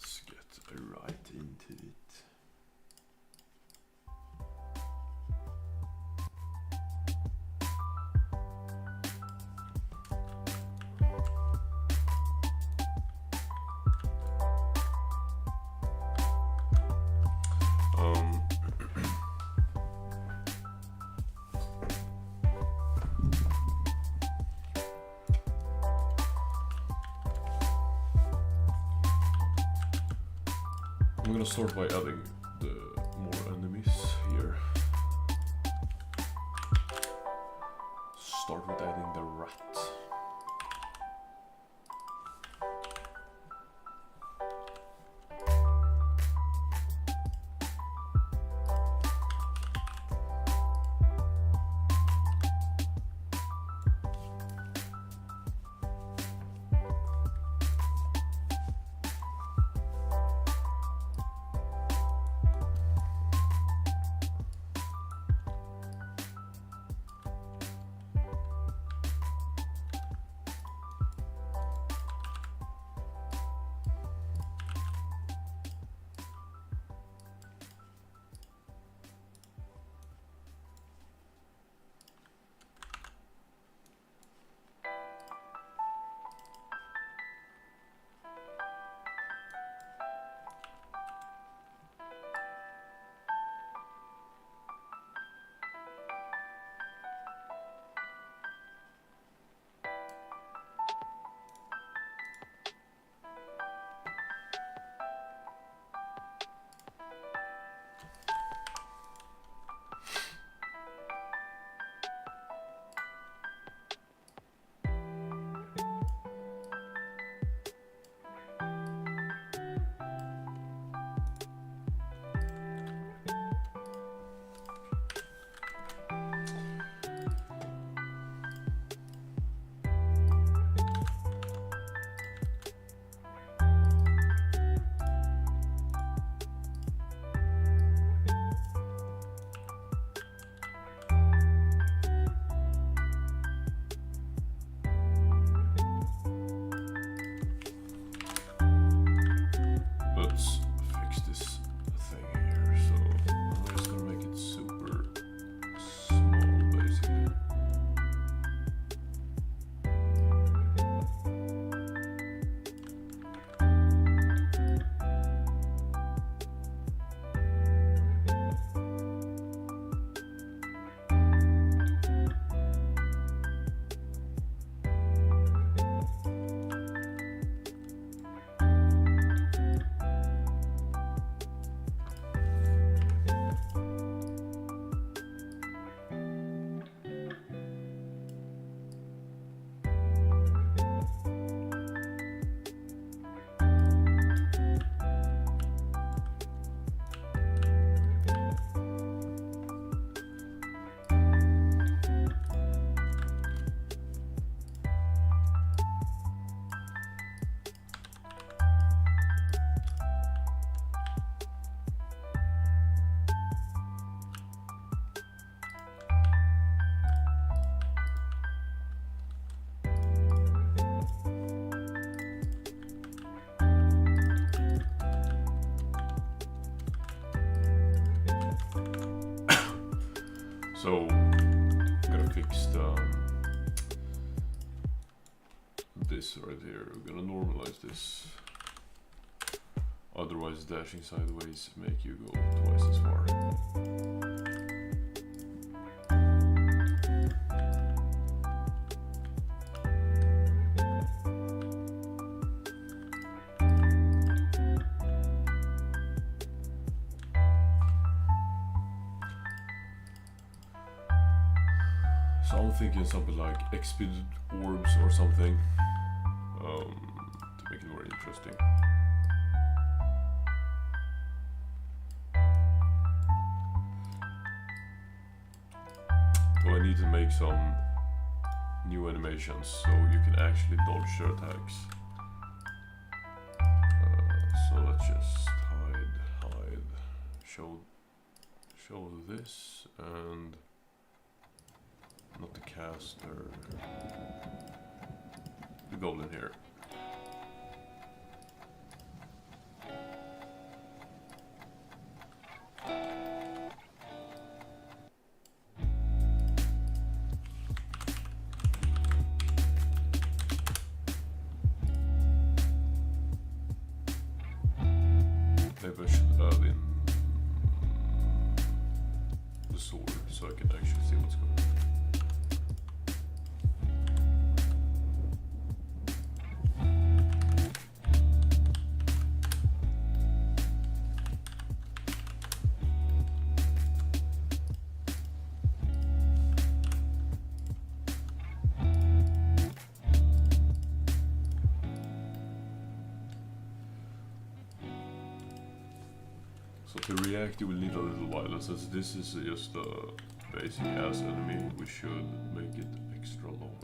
Let's get right into it. I'm gonna start by adding the more enemies here. Start with adding the rat. Let's fix this thing here. So I'm just gonna make it super small, basically. So I'm gonna fix this right here. We're gonna normalize this. Otherwise, dashing sideways make you go twice as far. So I'm thinking something like expeded orbs or something to make it more interesting. So I need to make some new animations so you can actually dodge your attacks. So let's just hide, show this and not the caster, the goblin here. So to react, you will need a little while, and since this is just a basic ass enemy, we should make it extra long.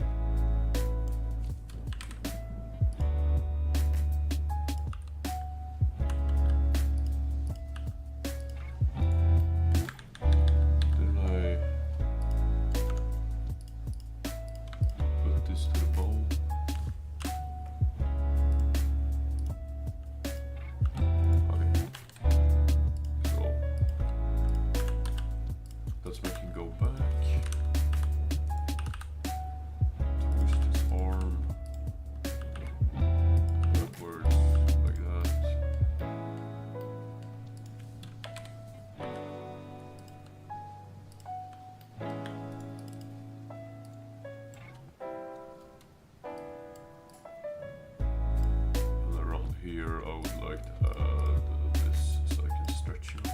Here I would like to add this so I can stretch it a bit.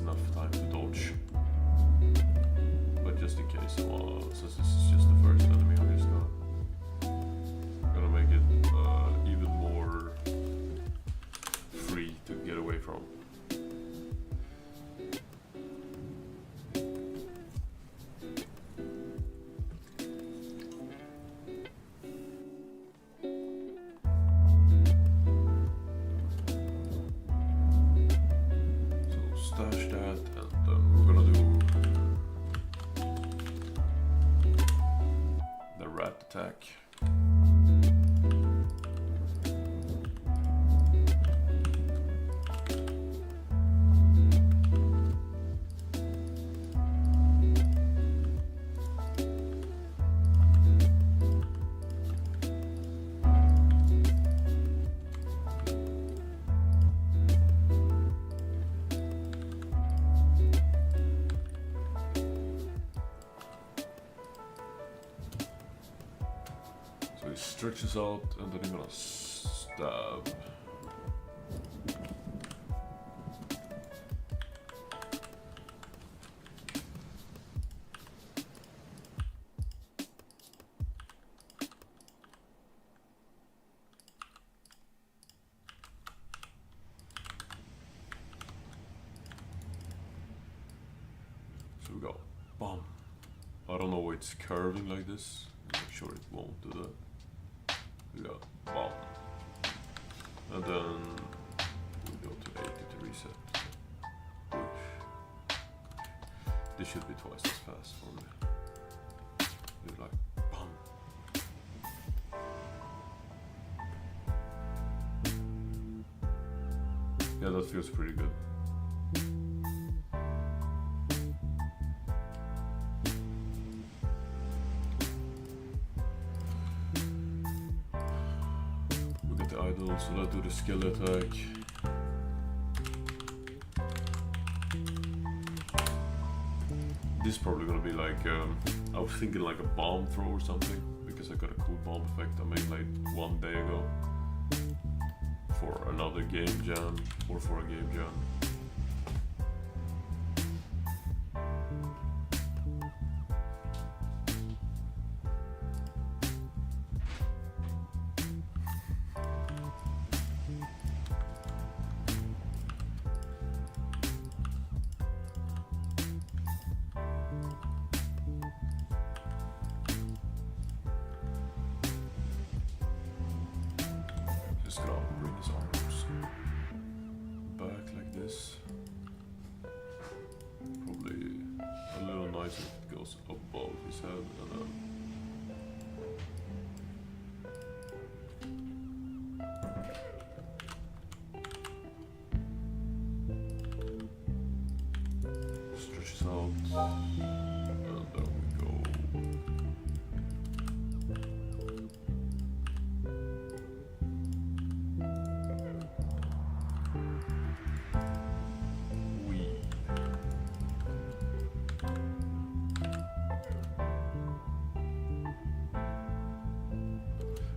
Enough time to dodge, but just in case, since this is just the first enemy, I'm just gonna make it even more free to get away from. Stash that, and then we're gonna do the rat attack. So he stretches out, and then you're gonna stab. So we go, bam. I don't know why it's curving like this. Make sure it won't do that. We got bomb. And then we go to 80 to reset. This should be twice as fast for me. Do like bomb. Yeah, that feels pretty good. Idle, so let's do the skill attack. This is probably gonna be like, I was thinking like a bomb throw or something, because I got a cool bomb effect I made like 1 day ago for another game jam, or for a game jam. Just gonna bring his arms back like this. Probably a little nicer if it goes above his head, and then stretches out, and there we go.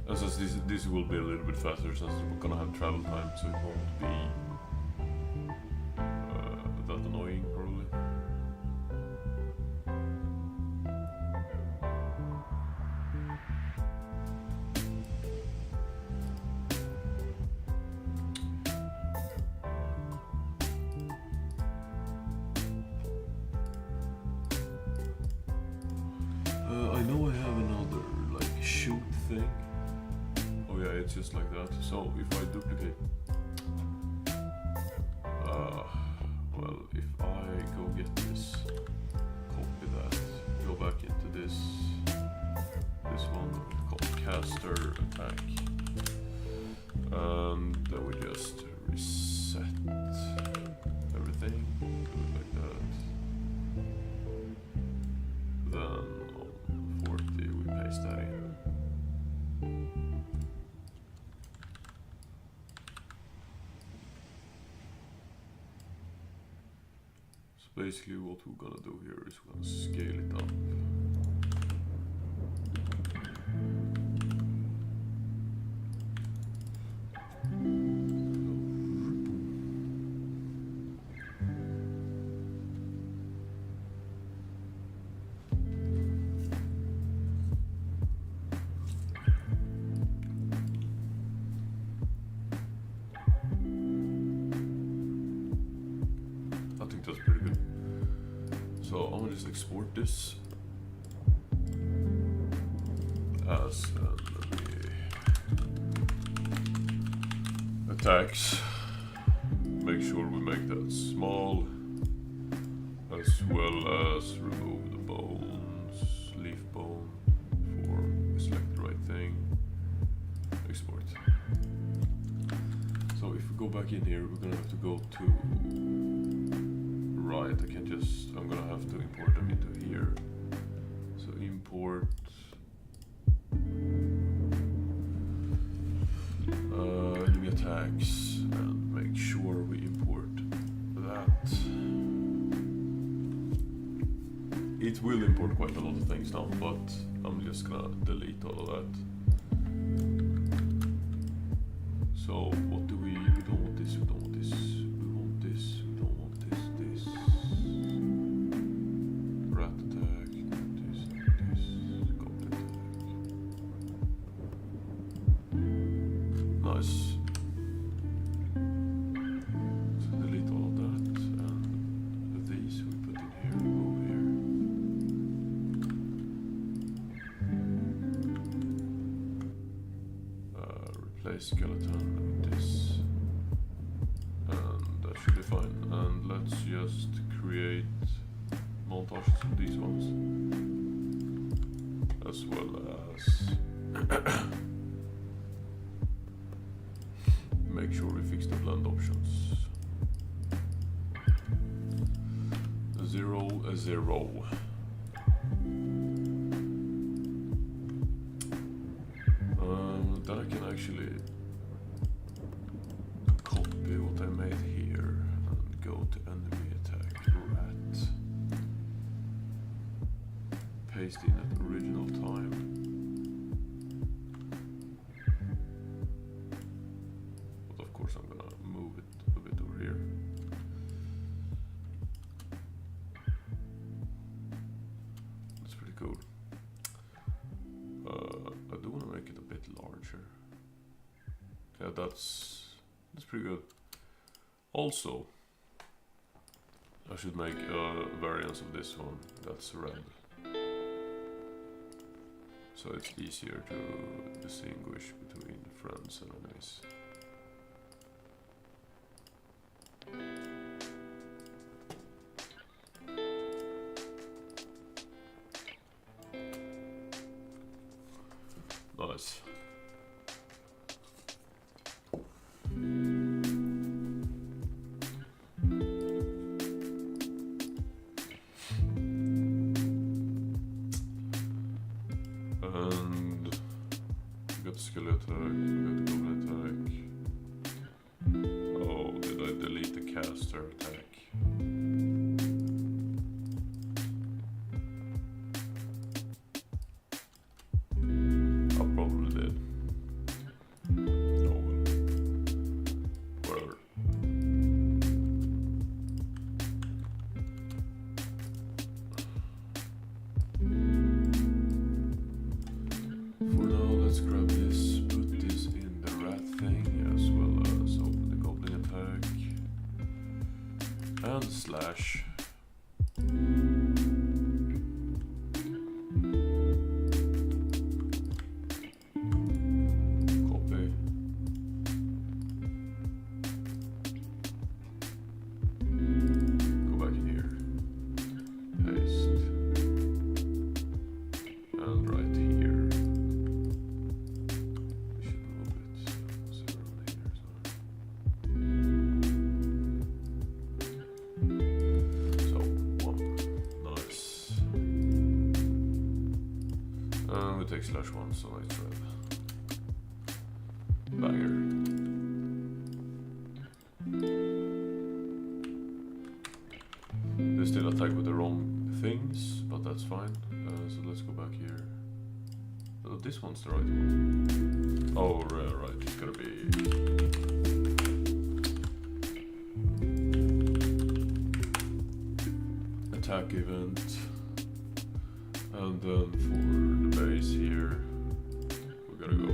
And since this will be a little bit faster, since we're gonna have travel time, so it won't be that annoying, probably. I know I have another like shoot thing. Oh yeah, it's just like that. So if I duplicate, well, if I go get this, copy that, go back into this one called caster attack, and then we just reset everything, do it like that. Then on 40 we paste that in. Basically what we're gonna do here is we're gonna scale it up. I think that's pretty good. So I'm gonna just export this as attacks. Make sure we make that small, as well as remove the bones, leaf bone, for select the right thing, export. So if we go back in here, we're gonna have to go to right. I can just, I'm gonna have to import them into here. So import enemy attacks, and make sure we import that. It will import quite a lot of things now, but I'm just gonna delete all of that. So what do we don't want this, we don't want this, we want this, we don't want this, this. Rat attack, this, goblin attack. Nice. So delete all of that, and these we put in here, over here. Replace skeleton with this, and that should be fine. And let's just create montages of these ones, as well as make sure we fix the blend options. 0, 0. Then I can actually copy what I made here and go to enemy attack rat. placed in at original time. But of course I'm gonna move it a bit over here. That's pretty cool. I do want to make it a bit larger. Yeah, that's pretty good. Also, I should make a variance of this one that's red, so it's easier to distinguish between friends and enemies. Nice. And we got skill attack, we got goblin attack. Oh, did I delete the caster attack? I probably did. Oh well. Whatever. For now, let's grab this, put this in the rat thing, as well as open the goblin attack. And slash. Copy. Go back in here. Paste. And right here. We should move it. So around here. So one. Nice. And we take /1, so it's red. Banger. They still attack with the wrong things, but that's fine. So let's go back here. Oh, this one's the right one. Oh, right. It's gotta be. Attack event. And then for the base here, we gotta go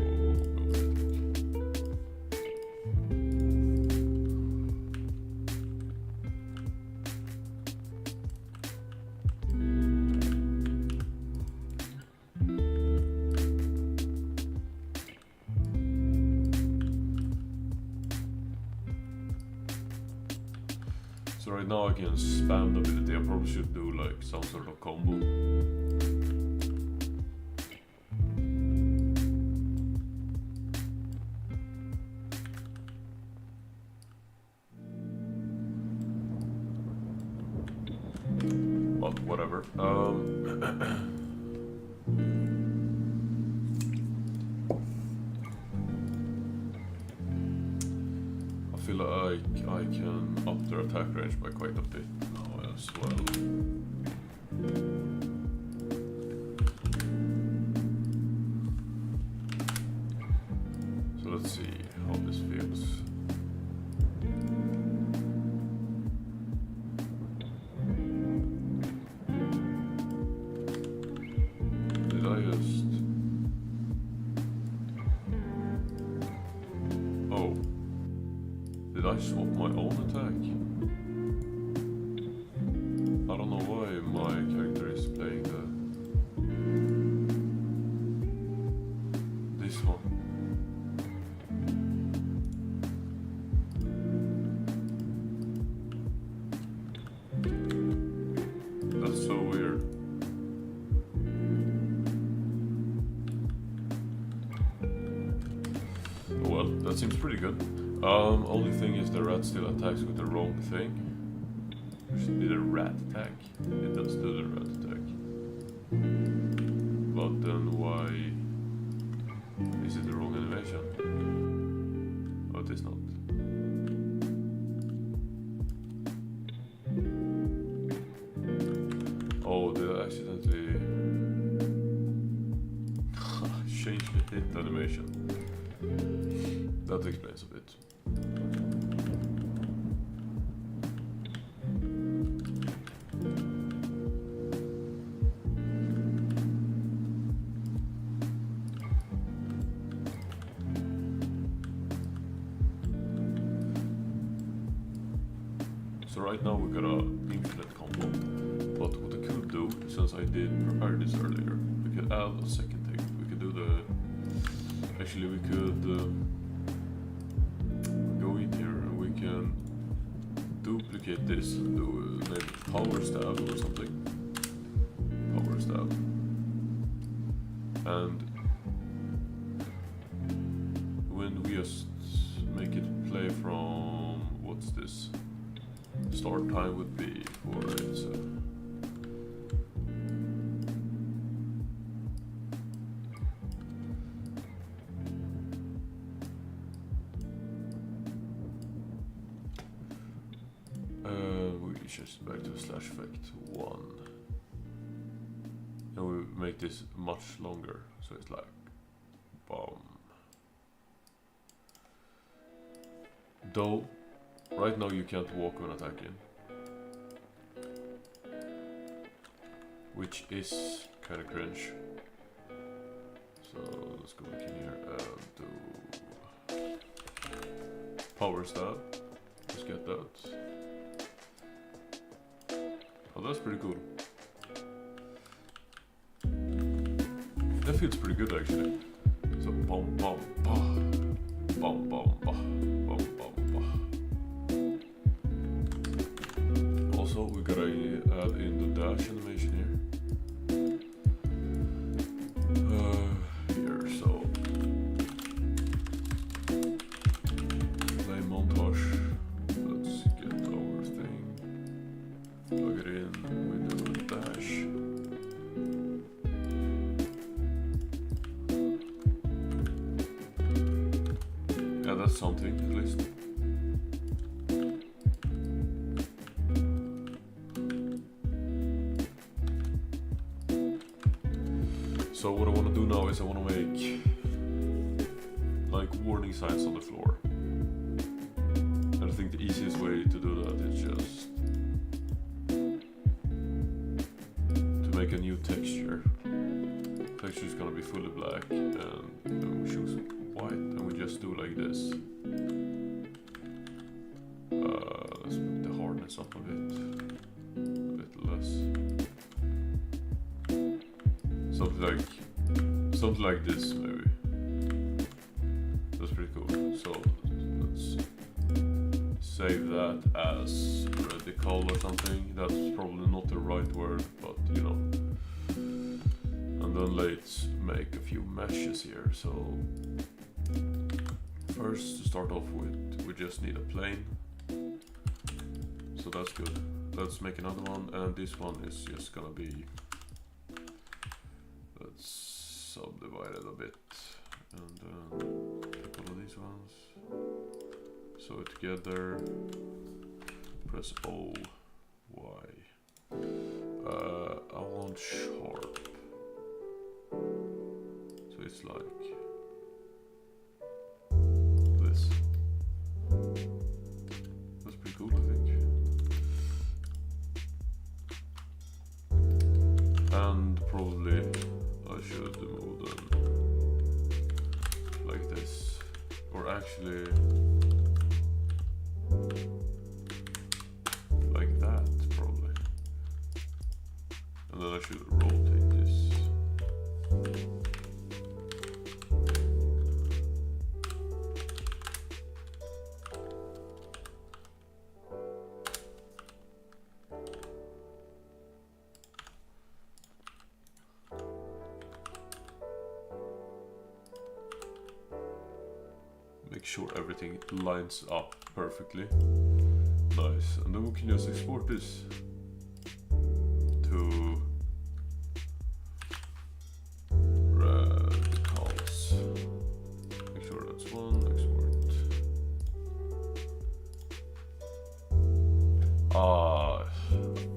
So right now I can spam the ability. I probably should do like some sort of combo. But whatever. I feel like I can up their attack range by quite a bit now as well. So let's see how this feels. Did I just... Oh. Did I swap my own attack? I don't know why my character is playing this one. That's so weird. Well, that seems pretty good. Only thing is the rat still attacks with the wrong thing. It should be the rat attack. It does do the rat attack. But then why is it the wrong animation? Oh, it is not. Oh, did I accidentally... hit animation. That explains a bit. So right now we got a infinite combo, but what I could do, since I did prepare this earlier, we could add a second thing. We could do actually we could go in here and we can duplicate this and do maybe power stab or something. Power stab. And when we just make it play from, what's this? Start time would be for it. So. We just back to slash effect 1, and we make this much longer, so it's like boom. Though right now you can't walk when attacking, which is kind of cringe. So let's go back in here and do power stab. Let's get that. Oh, that's pretty cool. That feels pretty good actually. So bum bum bah, bum bum bah, bum bum bah. Also, we gotta add in the dash animation here. Here, so play montage. Let's get our thing. Plug it in with the dash. Yeah, that's something at least. So what I want to do now is I want to make like warning signs on the floor. And I think the easiest way to do that is just to make a new texture. Texture is gonna be fully black, and then we choose white, and we just do like this. Let's put the hardness up a bit less. Something like this maybe. That's pretty cool. So let's save that as radical or something. That's probably not the right word, but you know. And then let's make a few meshes here. So first, to start off with, we just need a plane. So that's good. Let's make another one, and this one is just gonna be, let's subdivide it a bit, and pick all of these ones. So together, press O, Y. I want sharp. So it's like this. That's pretty cool, I think. And probably I should move them like this, or actually like that probably. And then I should rotate this. Make sure everything lines up perfectly. Nice. And then we can just export this to radicals. Make sure that's one. Export.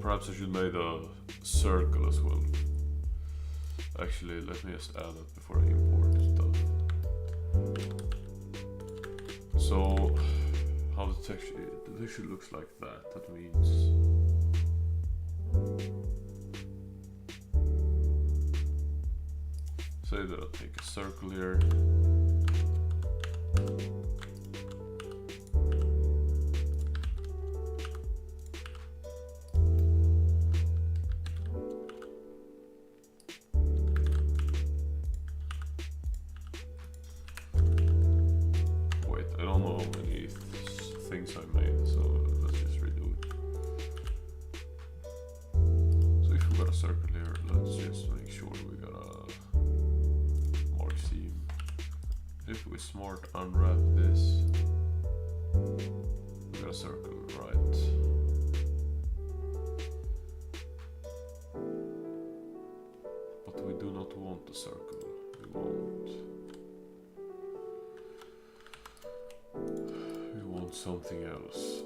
Perhaps I should make a circle as well. Actually, let me just add that before I import stuff. So how the texture looks like that. That means say that I'll take a circle here. Wait, I don't know how many things I made, so let's just redo it. So if we got a circle here, let's just make sure we got a mark seam. If we smart unwrap this, we got a circle, right? But we do not want the circle. We want something else.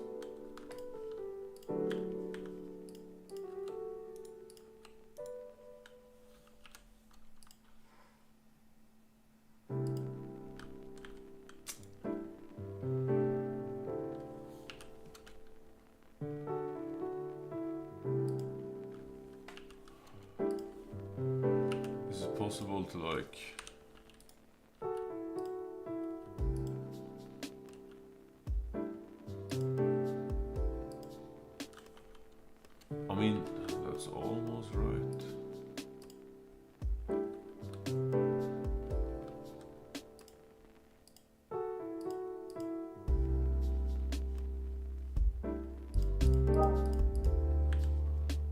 Is it possible to like I mean, that's almost right.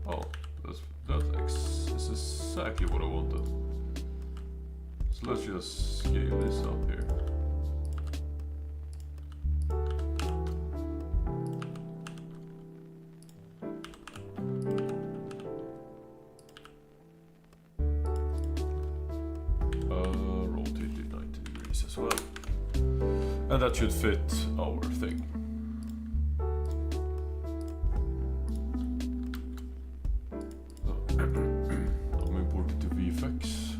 Oh, this is exactly what I wanted. So let's just scale this up here. Rotate it 90 degrees as well. And that should fit our thing. I'm importing to VFX.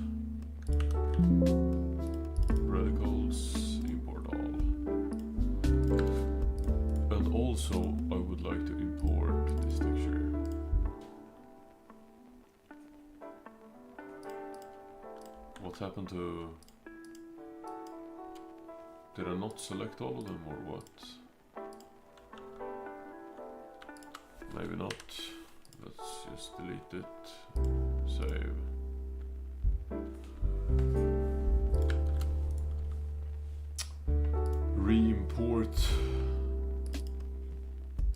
Radicals, import all. And also I would like to import this texture. What happened to... Did I not select all of them or what? Maybe not. Let's just delete it. Save. Re-import.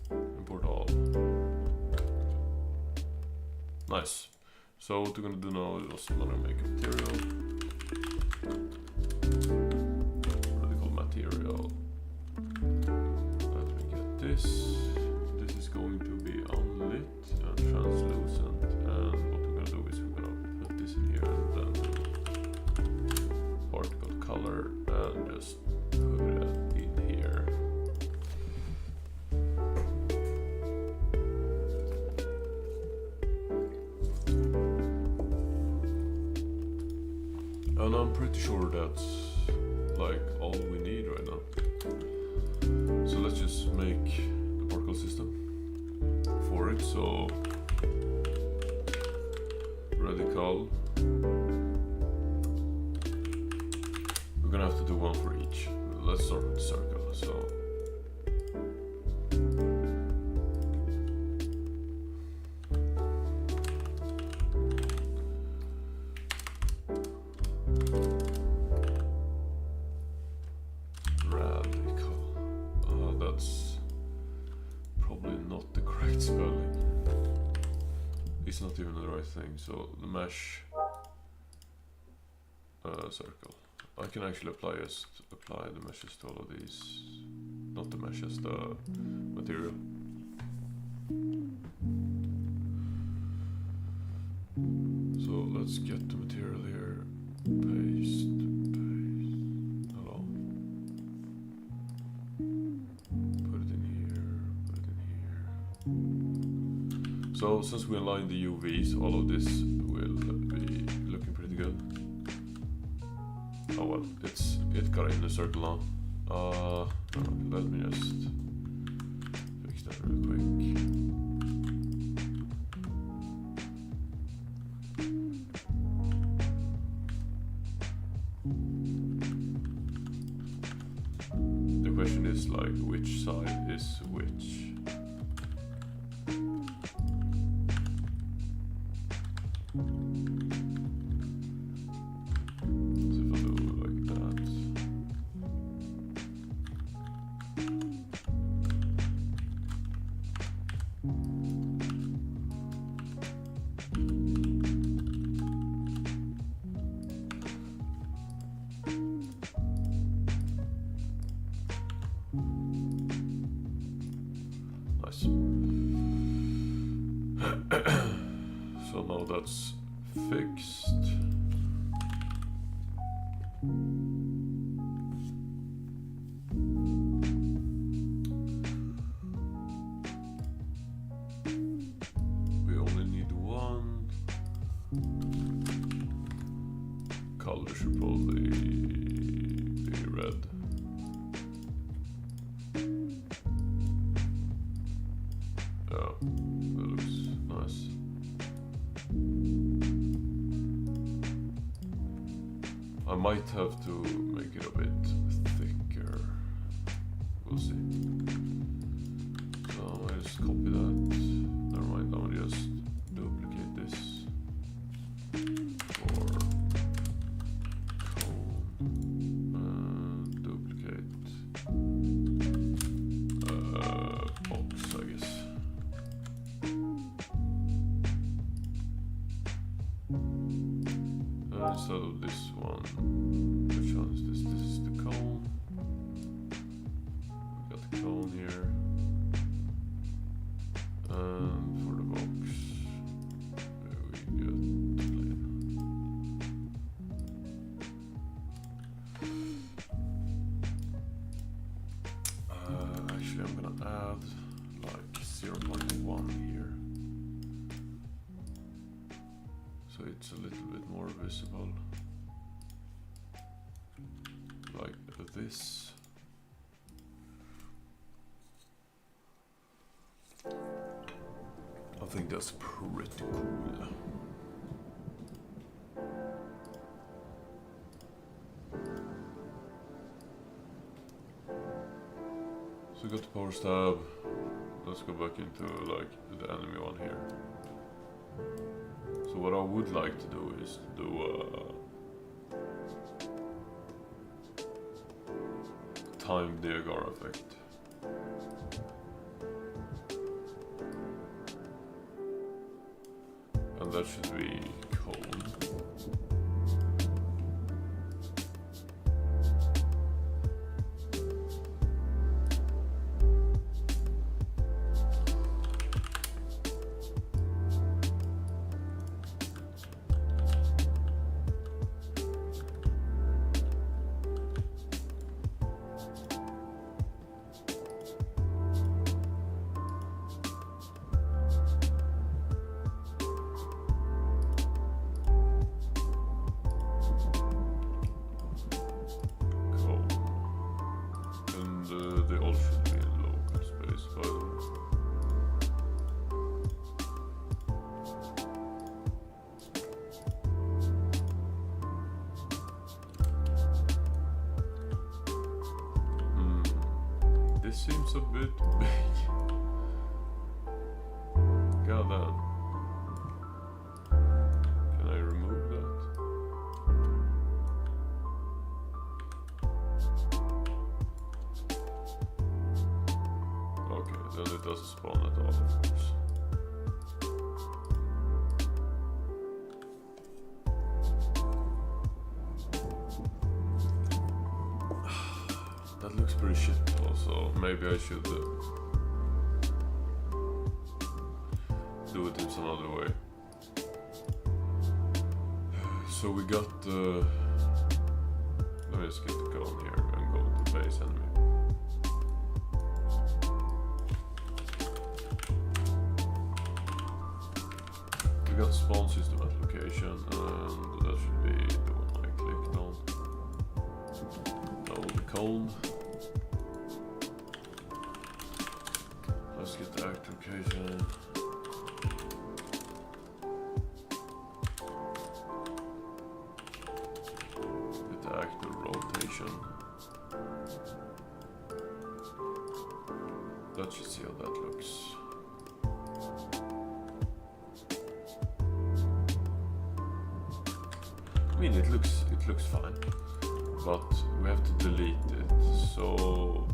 Import all. Nice. So what we're gonna do now is I'm gonna make a material. Radical material. Let me get this. This is going to be unlit and translucent. And what we're gonna do is we're gonna put this in here and then do particle color and just put it in here. And I'm pretty sure that's like all we need right now. So let's just make the particle system for it. So radical. We're gonna have to do one for each. Let's start with the circle. So that's probably not the correct spelling. It's not even the right thing. So the mesh circle. I can actually apply the meshes to all of these. Not the meshes, the material. So let's get the material here. Paste. Hello. Put it in here. So since we align the UVs, all of this will be looking pretty good. Oh well, it got in a circle now. Let me just fix that real quick. The question is like which side is which. So now that's fixed. We only need one. Color should probably be red. Yeah, that looks nice. I might have to make it a bit thicker. We'll see. So I just copy that. Never mind, I'll just duplicate this for cone and duplicate box, I guess. Instead of this one, which one is this? This is the cone. We got the cone here. And for the box, we get plain. Actually, I'm gonna add like 0.1 here. So it's a little bit more visible, like this. I think that's pretty cool. So we got the power stab. Let's go back into like the enemy one here. So what I would like to do is to do a time Diagar effect. And that should be cone. They all should be in local space, by the way. This seems a bit big. God damn. Can I remove that? Then it doesn't spawn at all, of course. That looks pretty shit also. Maybe I should do it in some other way. So we got let me just get the cone here and go to base enemy. We got spawn system at location, and that should be the one I clicked on. Now the cone. occasion. With the actual rotation. Let's just see how that looks. I mean, it looks fine, but we have to delete it. So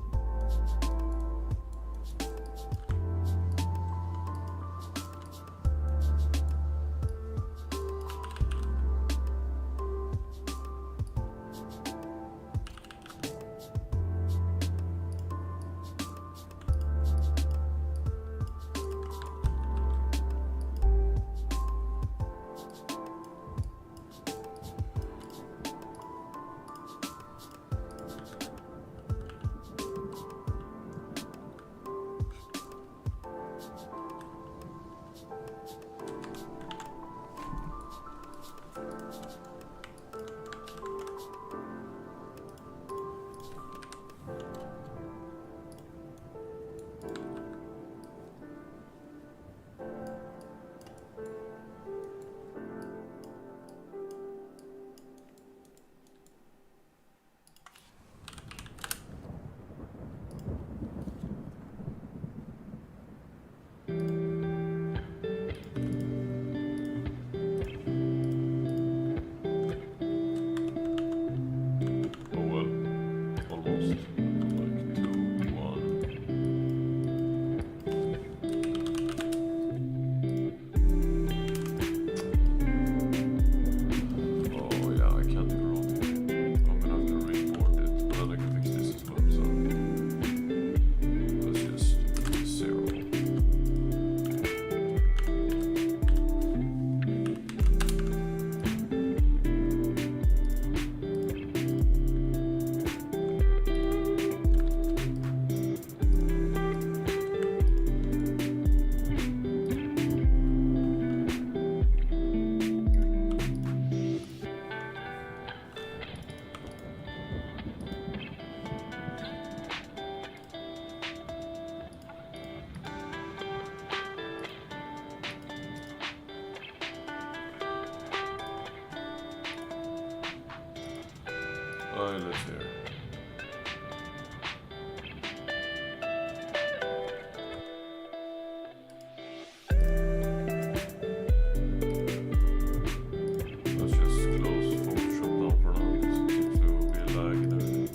let's hear. Let's just close Photoshop now for now because it seems to be lagging and everything.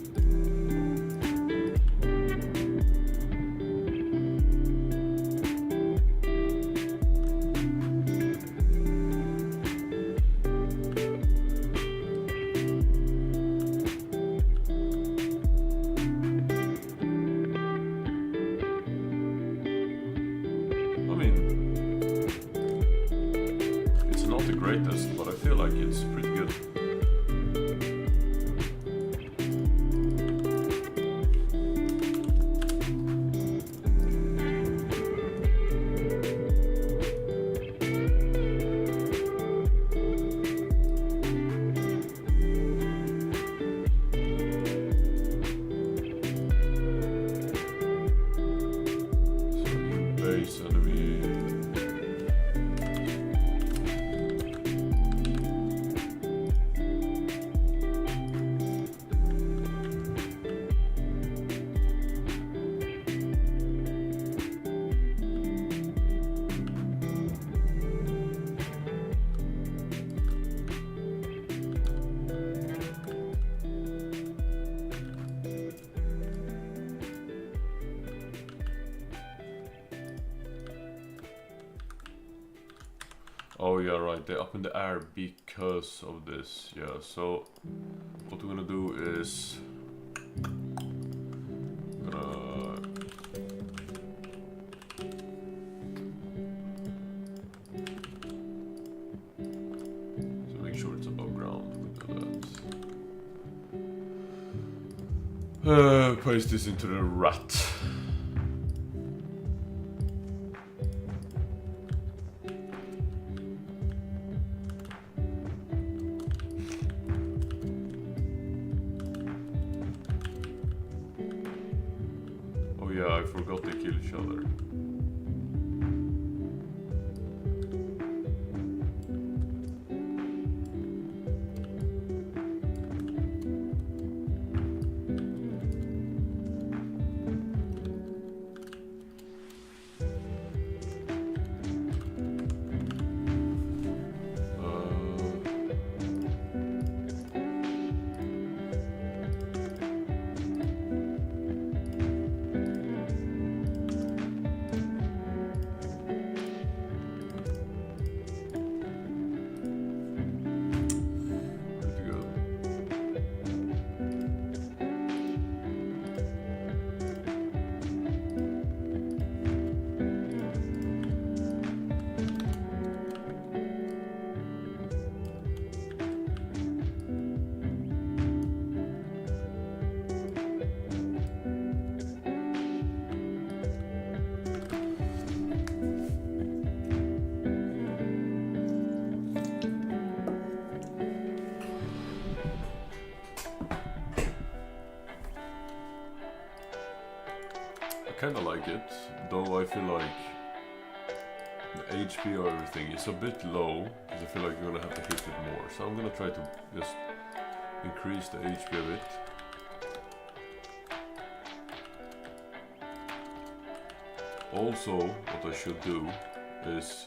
Not the greatest, but I feel like it's pretty good. So base enemy. Oh yeah, right, they're up in the air because of this, yeah, so what we're gonna do is so make sure it's above ground, we do that. Paste this into the rat. Yeah, I forgot they kill each other. kinda like it, though I feel like the HP or everything is a bit low, because I feel like you're gonna have to hit it more. So I'm gonna try to just increase the HP a bit. Also, what I should do is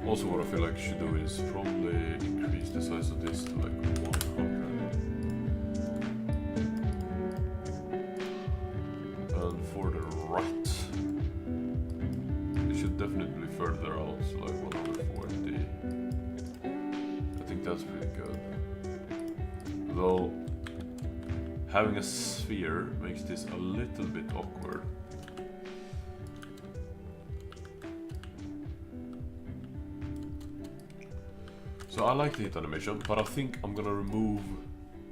also, what I feel like I should do is probably increase the size of this to like 100. And for the rat, it should definitely be further out, so like 140. I think that's pretty good. Though, having a sphere makes this a little bit awkward. So I like the hit animation, but I think I'm gonna remove,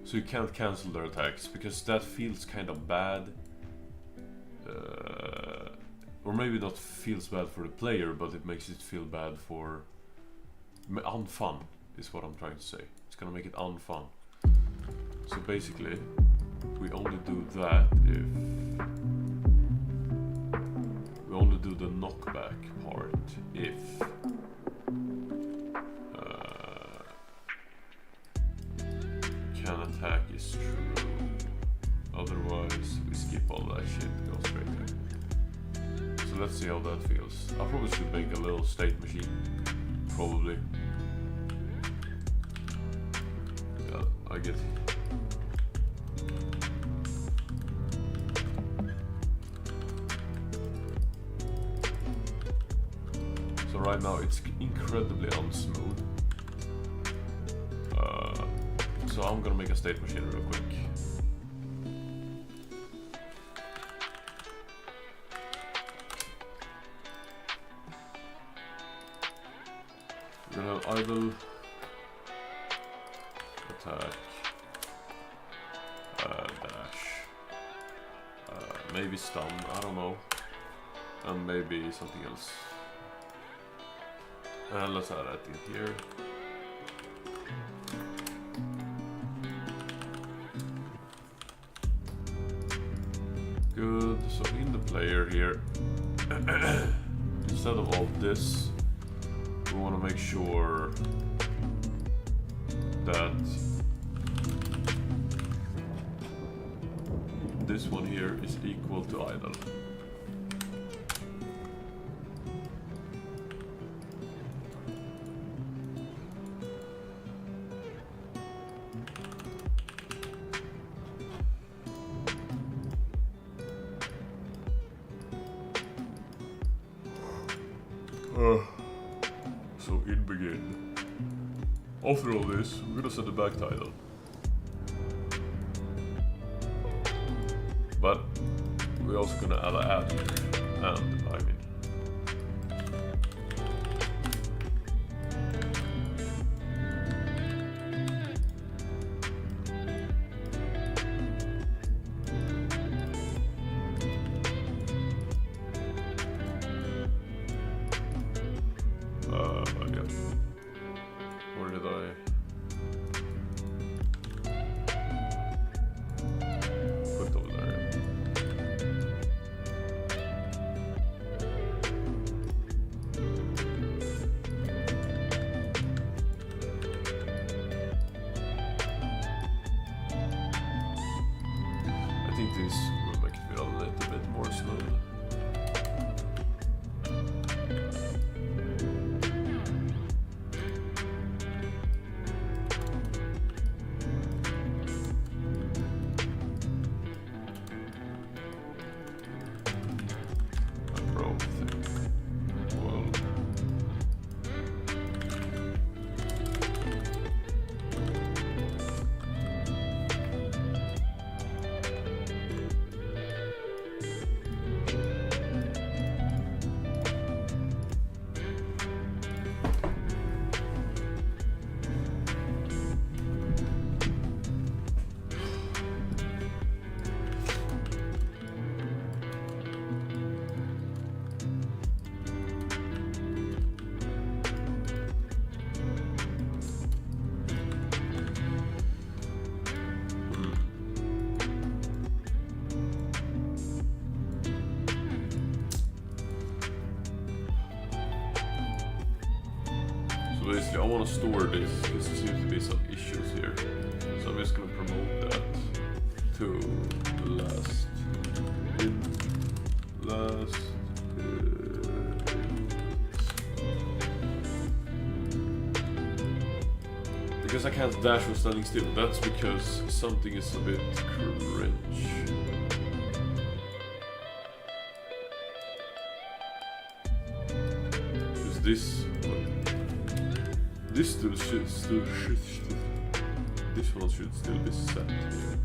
so you can't cancel their attacks, because that feels kind of bad. Or maybe not feels bad for the player, but it makes it feel bad for... unfun, is what I'm trying to say. It's gonna make it unfun. So basically, we only do that if... we only do the knockback part if... can attack is true. Otherwise, we skip all that shit, go straight there. So let's see how that feels. I probably should make a little state machine. Probably. Yeah, I get. So right now it's incredibly unsmooth. So I'm gonna make a state machine real quick. We're gonna have idle, attack, dash, maybe stun, I don't know, and maybe something else. And let's add that in here. Good, so in the player here, instead of all this, we want to make sure that this one here is equal to idle. So in begin. After all this, we're gonna set the back title. But we're also gonna add an add here, and I mean. Yeah. Where did I? Put over there. I think this will make it feel a little bit more smooth. Obviously I want to store this because there seems to be some issues here. So I'm just going to promote that to last because I can't dash while standing still. That's because something is a bit cringe. Is this still should this one should still be set here.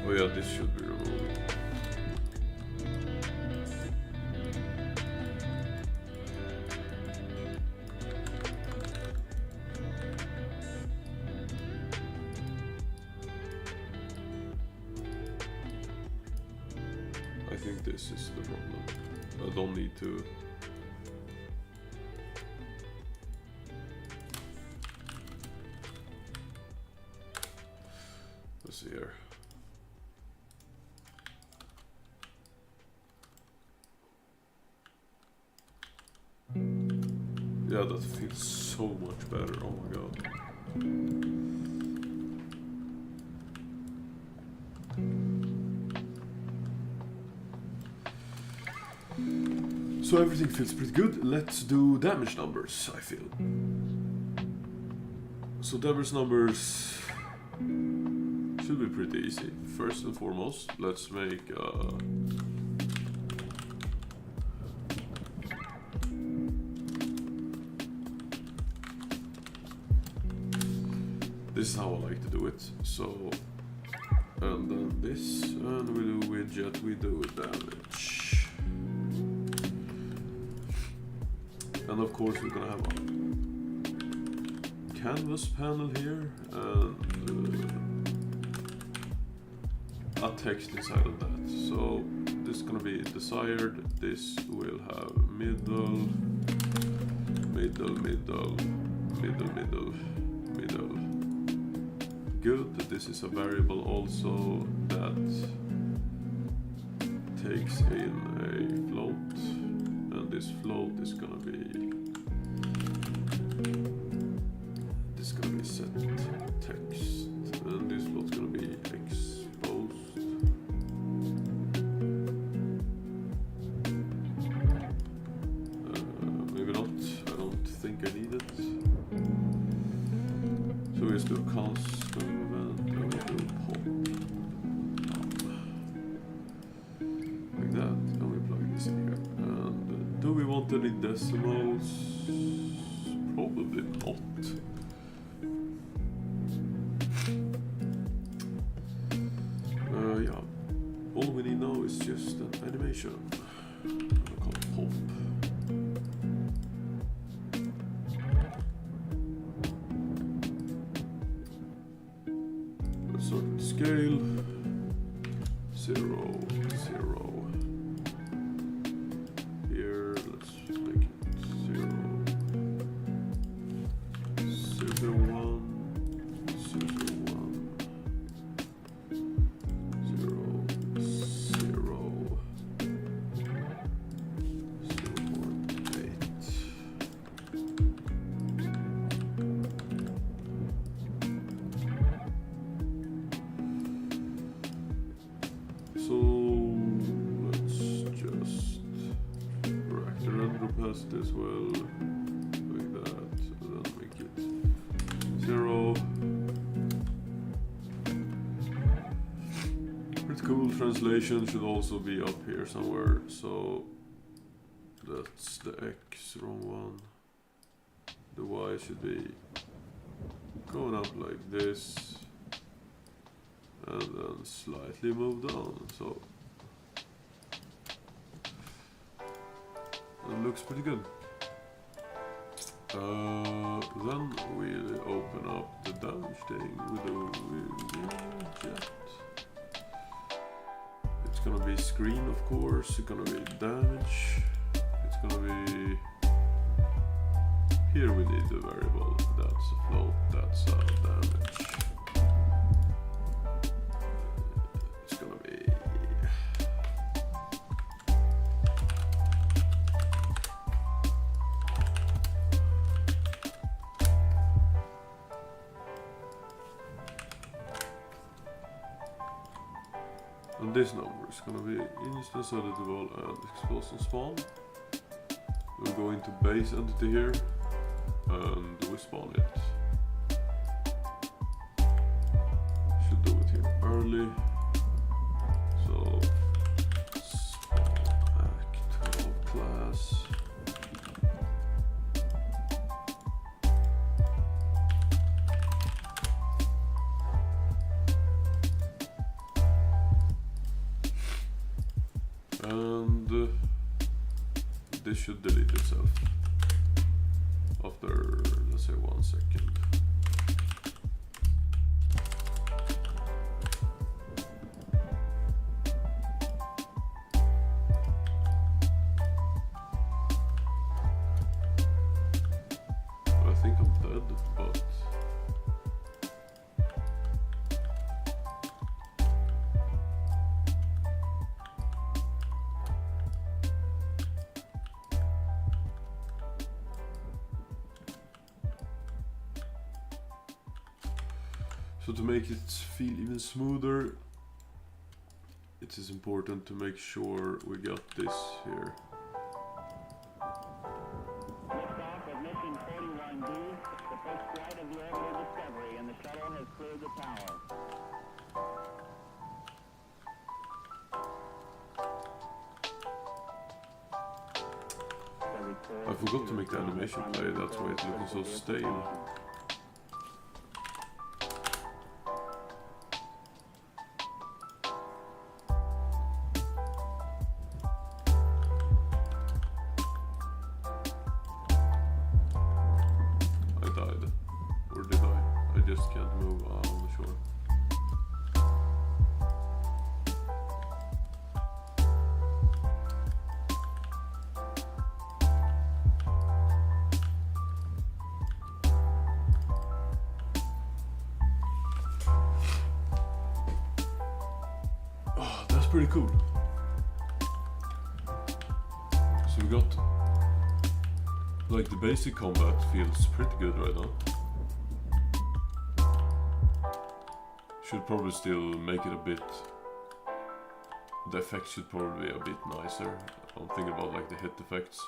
Oh yeah, this should be removed. I think this is the problem. I don't need to. Let's see here. Yeah, that feels so much better. Oh my god. So everything feels pretty good. Let's do damage numbers, I feel. So damage numbers should be pretty easy. First and foremost, let's make this is how I like to do it. So, and then this, and we do widget, we do damage. And of course we're gonna have a canvas panel here, and a text inside of that. So this is gonna be desired, this will have middle, middle, middle, middle, middle, middle. Good. This is a variable also that takes in a float, and this float is gonna be set text, and this float's gonna be exposed. Maybe not. I don't think I need it. So we just do constant event, and we do pop like that, and we plug this in here. And do we want any decimals? Probably not. Yeah, all we need now is just an animation. I'll call it pop. Let's start with scale. 0, 0. Here, let's make it 0, 0, 1, 0, 1, 0, 0, 0.8. So let's just correct the render opacity as well, like that, and then make it 0. Pretty cool. Translation should also be up here somewhere, so that's the X, wrong one. The Y should be going up like this, and then slightly move down. So That looks pretty good. Then we'll open up the damage thing with a jet. It's gonna be screen, of course. It's gonna be damage. It's gonna be. Here we need a variable. That's a float. That's a damage. It's gonna be. And this number is going to be instance editable and explosion spawn. We'll go into base entity here and we spawn it. Should do it here early. So spawn act of class. And this should delete itself after, let's say, 1 second. I think I'm dead, but so to make it feel even smoother, it is important to make sure we got this here. Liftoff of mission 41B, the first flight of the orbital Discovery, and the shuttle has cleared the tower. I forgot to make the animation play, that's why it's looking so stale. Can't move, I'm not sure. Oh, that's pretty cool. So we got, like, the basic combat feels pretty good right now. Should probably still make it a bit. The effects should probably be a bit nicer. I'm thinking about like the hit effects.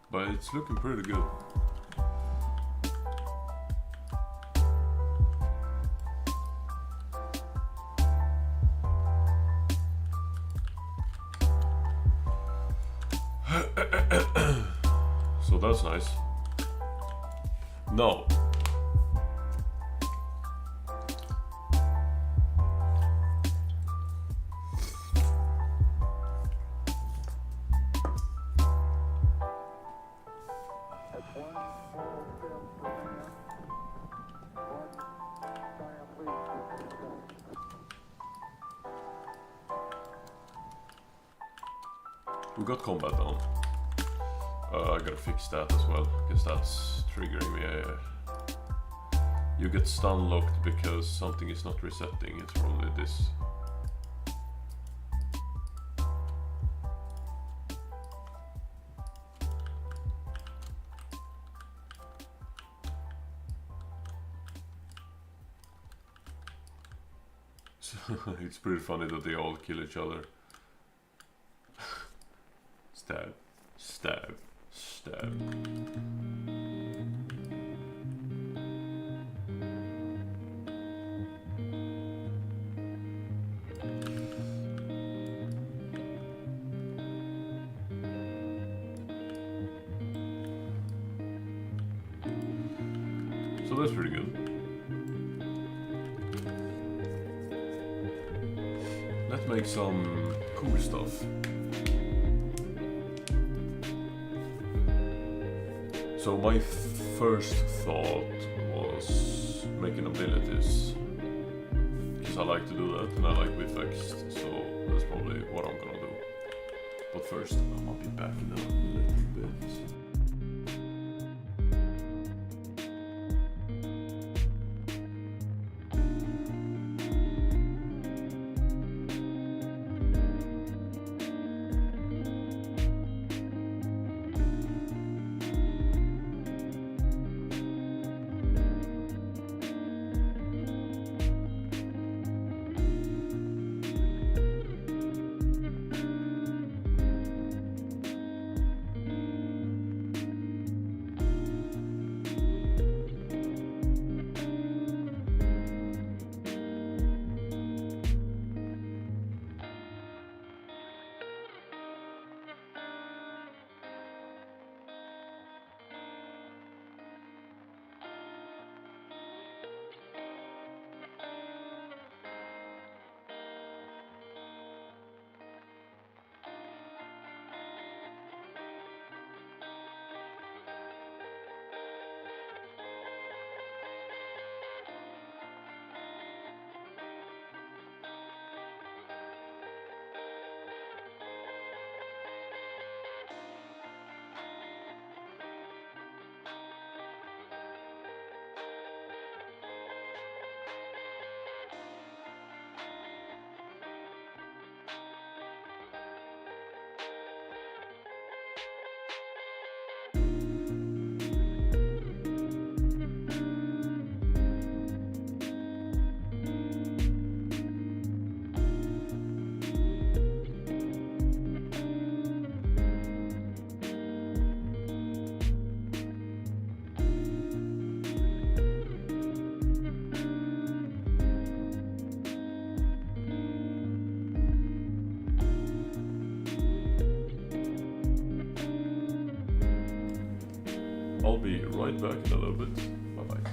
But it's looking pretty good. So that's nice. No. We got combat down. I gotta fix that as well, because that's triggering me. You get stun locked because something is not resetting. It's probably this. It's pretty funny that they all kill each other. Stab, stab, stab. So that's pretty good. Let's make some cool stuff. So my first thought was making abilities, because I like to do that and I like Witfexed, so that's probably what I'm gonna do. But first, I'll be back in a little bit. I'll be right back in a little bit. Bye bye.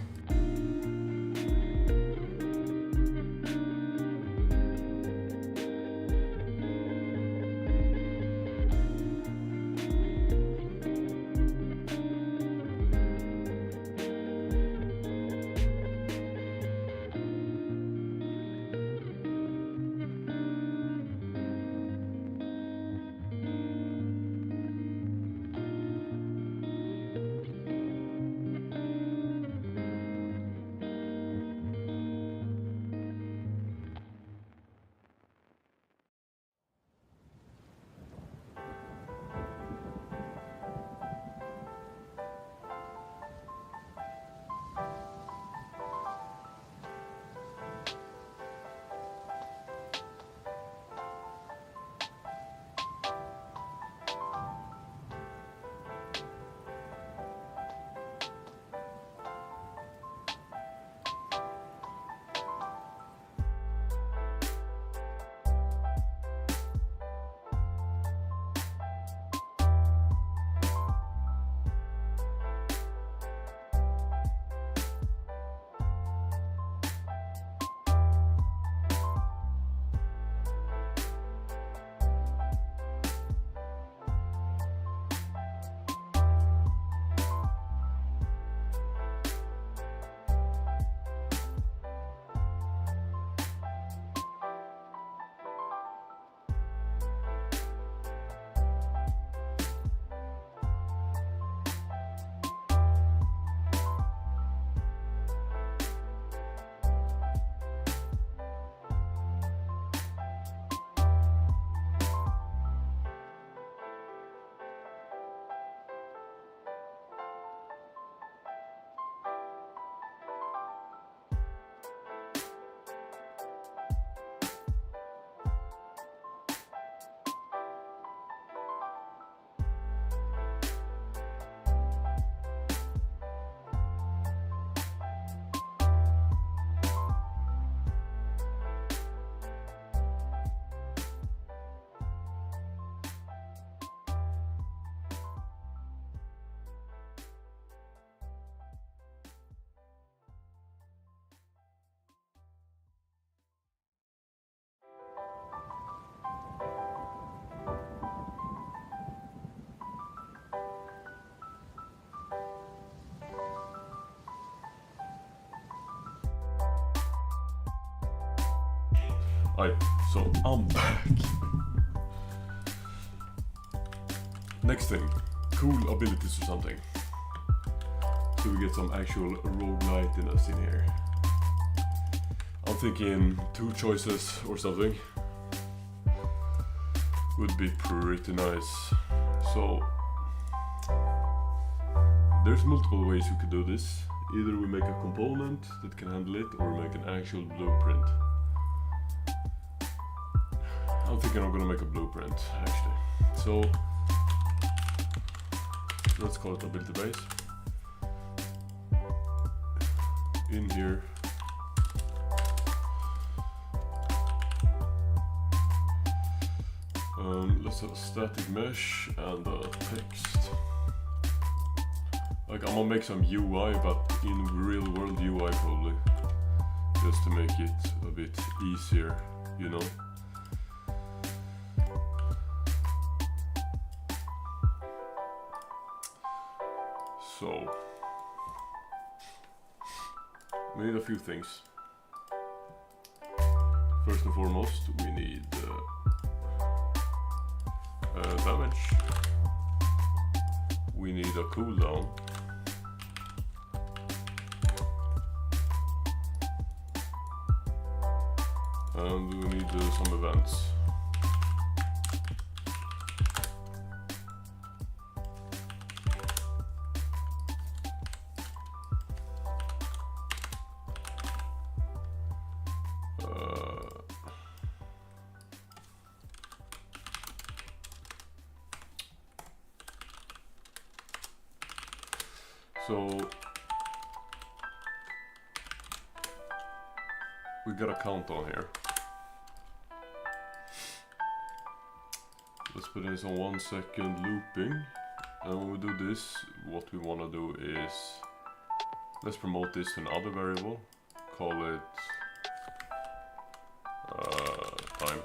Alright, so I'm back. Next thing, cool abilities or something. So we get some actual roguelite-iness in here. I'm thinking 2 choices or something would be pretty nice. So there's multiple ways you could do this. Either we make a component that can handle it, or we make an actual blueprint. I'm thinking I'm gonna make a blueprint actually. So let's call it ability base. In here, let's have a static mesh and a text. Like, I'm gonna make some UI, but in real world UI probably, just to make it a bit easier, you know. So we need a few things. First and foremost, we need damage. We need a cooldown. And we need some events. So we got a countdown here. Let's put in some 1 second looping. And when we do this, what we want to do is, let's promote this to another variable. Call it time.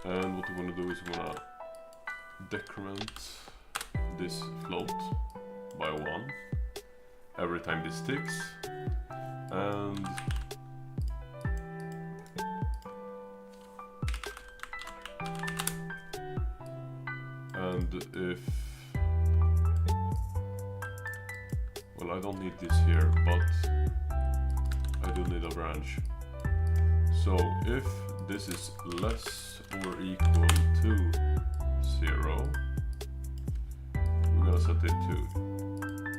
And what we want to do is we want to decrement this float by 1 every time this ticks, and if, well, I don't need this here, but I do need a branch. So if this is less or equal to 0, we're gonna set it to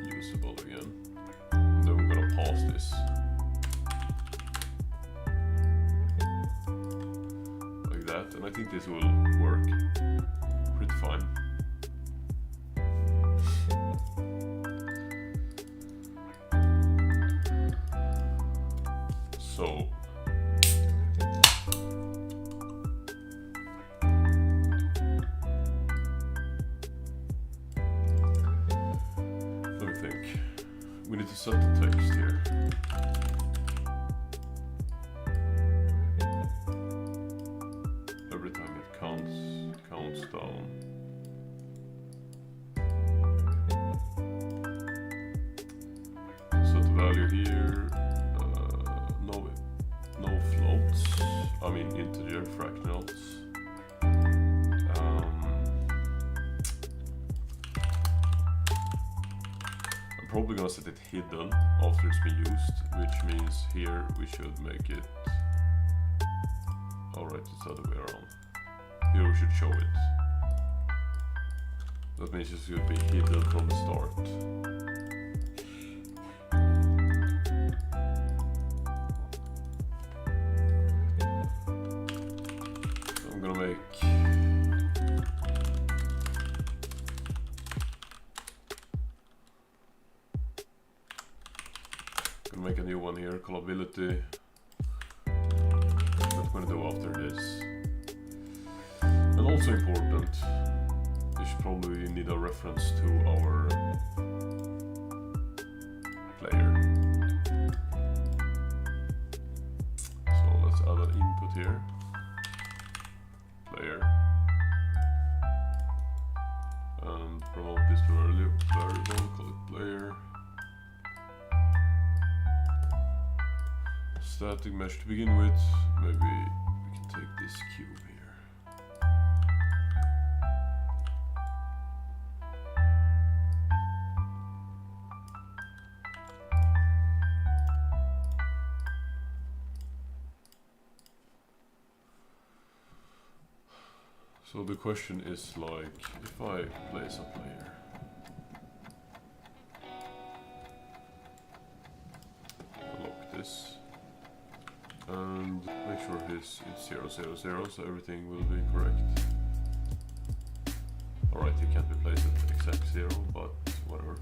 usable again. And then we're gonna pause this. Like that, and I think this will work pretty fine. So we need to set the text here. Every time it counts down. Set the value here. No floats. I mean integer fractionals. Probably gonna set it hidden after it's been used, which means here we should make it, alright, it's the other way around. Here we should show it. That means it should be hidden from the start. So I'm gonna make a new one here, callability. What I'm gonna do after this. And also important, we should probably need a reference to our player. So let's add an input here. Player. And promote this to variable, call it player. static mesh to begin with. Maybe we can take this cube here. So the question is, like, if I place a player, lock this, and make sure his is 0, 0, 0, so everything will be correct. Alright, he can't be placed at exact 0, but whatever.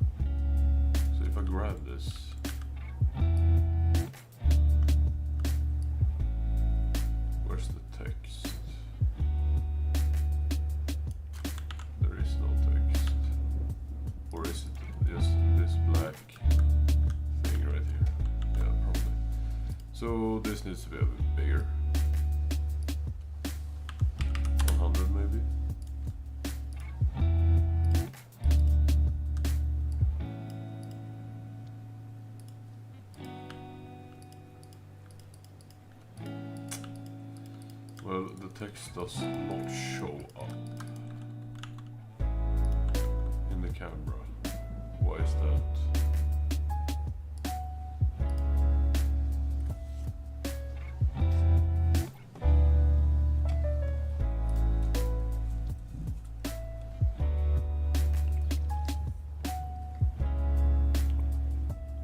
So if I grab this, where's the text? There is no text. Or is it just this black thing right here? Yeah, probably. So this needs to be a bit bigger. 100 maybe? Well, the text does not show up in the camera. Why is that?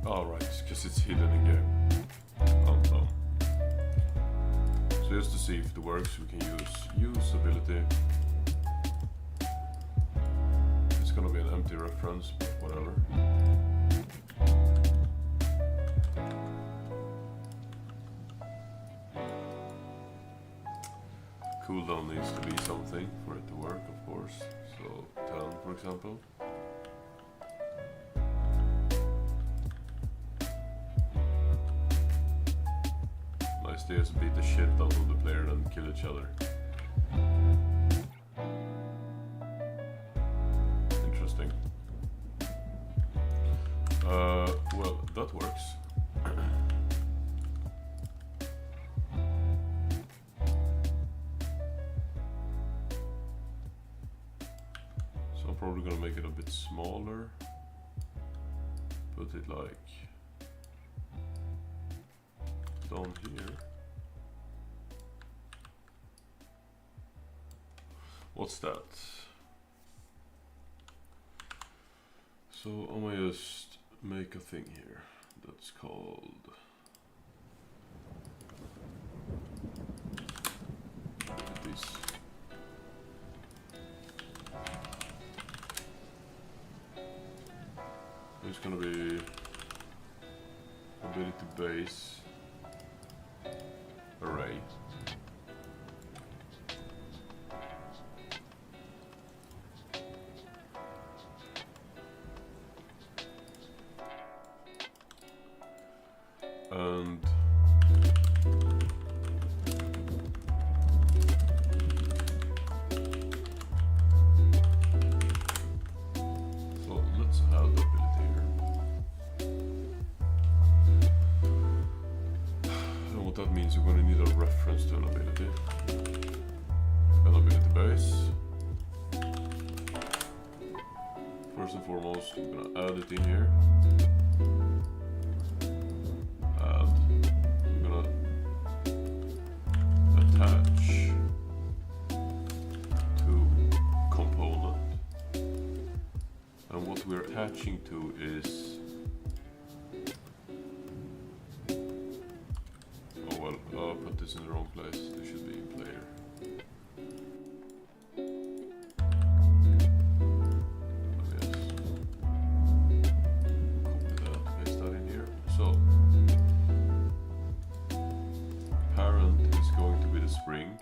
Alright, because it's hidden in game. Oh no. So just to see if it works, we can use ability. It's gonna be an empty reference, but whatever. Cooldown needs to be something for it to work, of course. So 10, for example. Nice to just beat the shit out of the player and kill each other. Interesting. Well, that works. So I'm probably gonna make it a bit smaller. Put it like down here. What's that? So I'm gonna just make a thing here that's called this. It's gonna be ability base array. And so let's add the ability here. And what that means, we're going to need a reference to an ability. An ability base. First and foremost, we're going to add it in here. Attach to component, and what we're attaching to is, oh well, I'll put this in the wrong place. This should be in player. Yes. Copy that, paste that in here. So parent is going to be the spring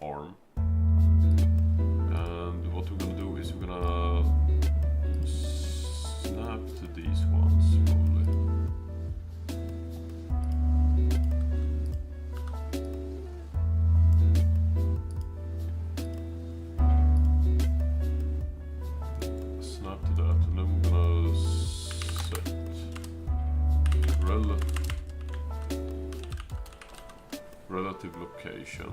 arm, and what we're gonna do is we're gonna snap to these ones probably. relative location.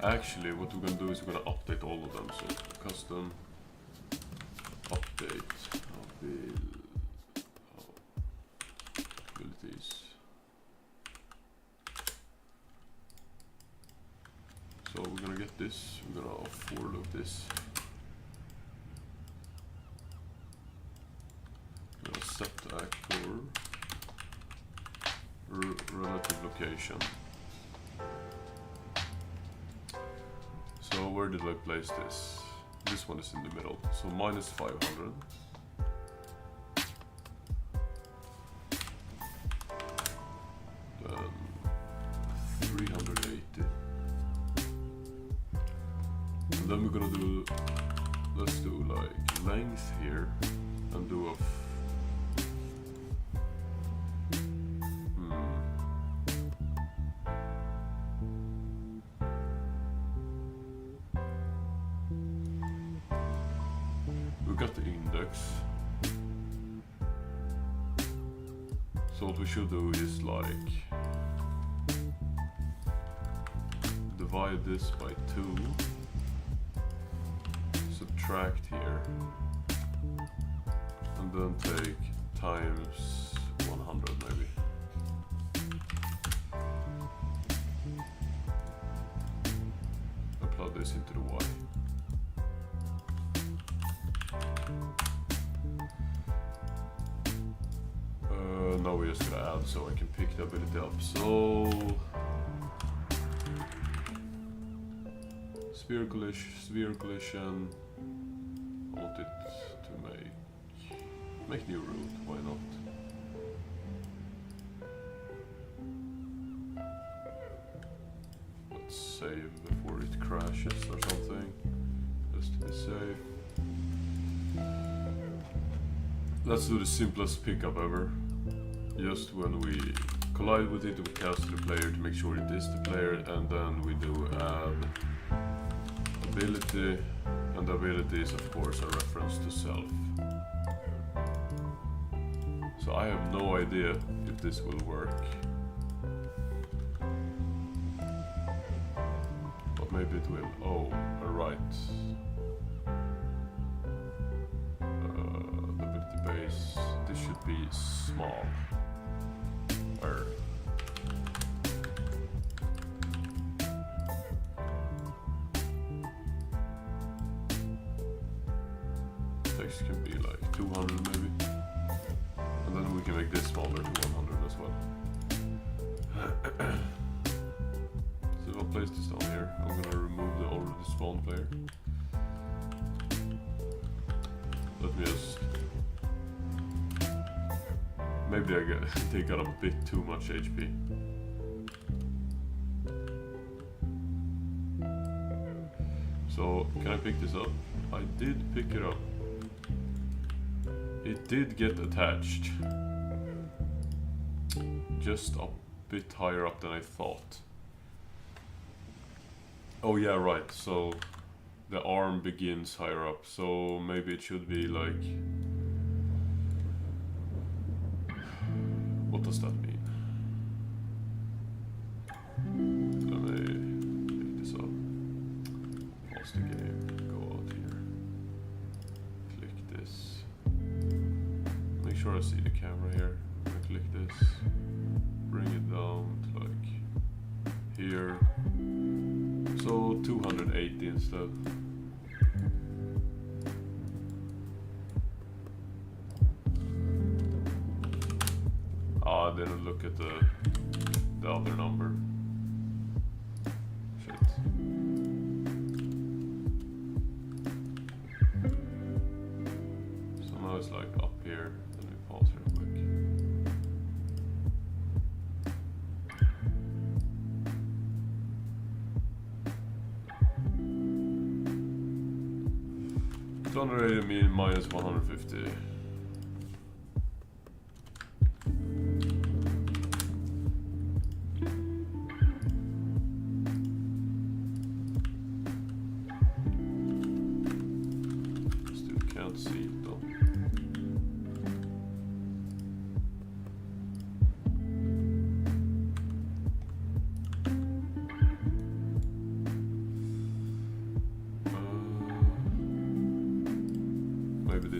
Actually, what we're gonna do is we're gonna update all of them. So custom update abilities. So we're gonna get this. We're gonna forloop this. We're gonna set the actor relative location. So where did I place this? This one is in the middle. So minus 500. Then 380. And then we're gonna do, let's do like length here and do a we got the index. So what we should do is like divide this by 2, subtract here, and then take times 100 maybe. And plug this into the y. Now we're just gonna add so I can pick the ability up. So sphere collision. I want it to make new route. Why not? Let's save before it crashes or something, just to be safe. Let's do the simplest pickup ever. Just when we collide with it, we cast the player to make sure it is the player, and then we do add ability, and the ability is of course a reference to self. So I have no idea if this will work, but maybe it will. Oh, alright. The ability base, this should be small. Text can be like 200 maybe, and then we can make this smaller to 100 as well. So I'll place this down here. I'm gonna remove the already spawned player. Let me just. Maybe they got a bit too much HP. So, can I pick this up? I did pick it up. It did get attached. Just a bit higher up than I thought. Oh yeah, right, so the arm begins higher up, so maybe it should be like... What does that mean? Let me pick this up. Pause the game, go out here. Click this. Make sure I see the camera here. I'm gonna click this. Bring it down to like here. So 280 instead. I didn't look at the other number. Shit. So now it's like up here. Let me pause real quick. $280 mean minus 150. Still can't see it though.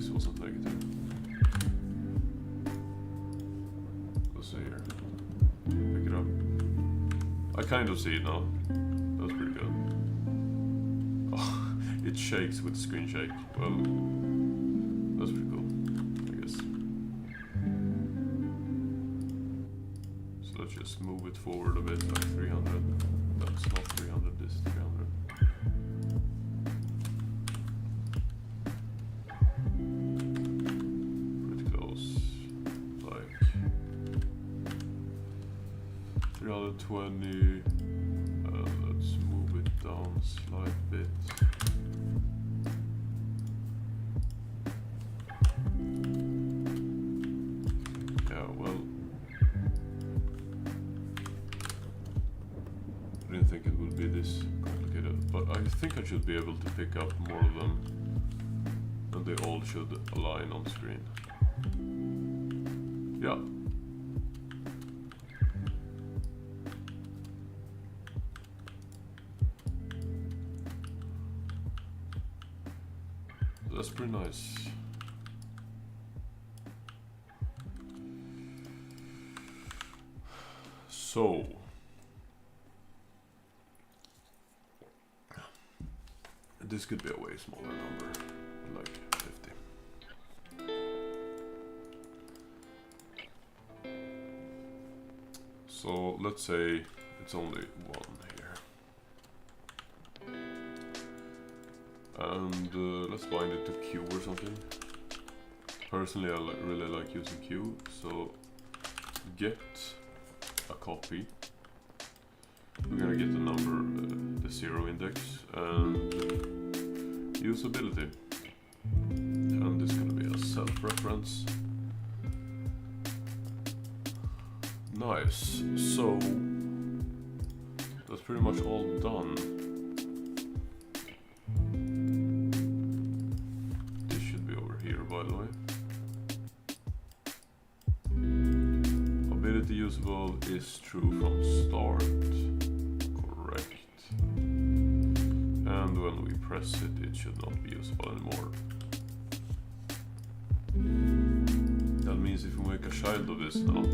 this wasn't negative. Let's see here. Pick it up. I kind of see it now. That's pretty good. Oh, it shakes with screen shake. Well, that's pretty cool, I guess. So let's just move it forward a bit, like 300. That's not 300, this is 300. Pretty close. Like 320. Let's move it down a slight bit. Yeah, well, I didn't think it would be this complicated, but I think I should be able to pick up more of them, and they all should align on screen. Yeah. That's pretty nice. So, this could be a way smaller number, like 50. So let's say it's only one here. And let's bind it to Q or something. Personally, I really like using Q, so get a copy. We're gonna get the number, the 0 index, and usability. And this is gonna be a self-reference. Nice. So that's pretty much all done. By the way, ability usable is true from start, correct, and when we press it, it should not be usable anymore. That means if we make a child of this now,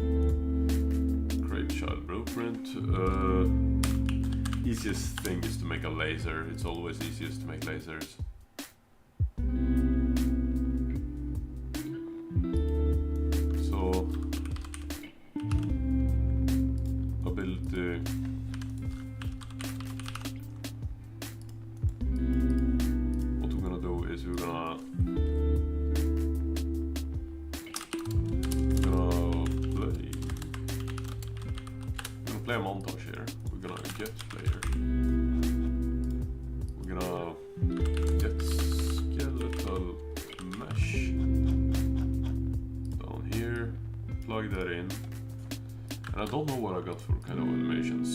create child blueprint, easiest thing is to make a laser. It's always easiest to make lasers. What we're gonna do is we're gonna play a montage here. We're gonna get player. We're gonna get skeletal mesh down here. Plug that in. And I don't know what I got for kind of animations.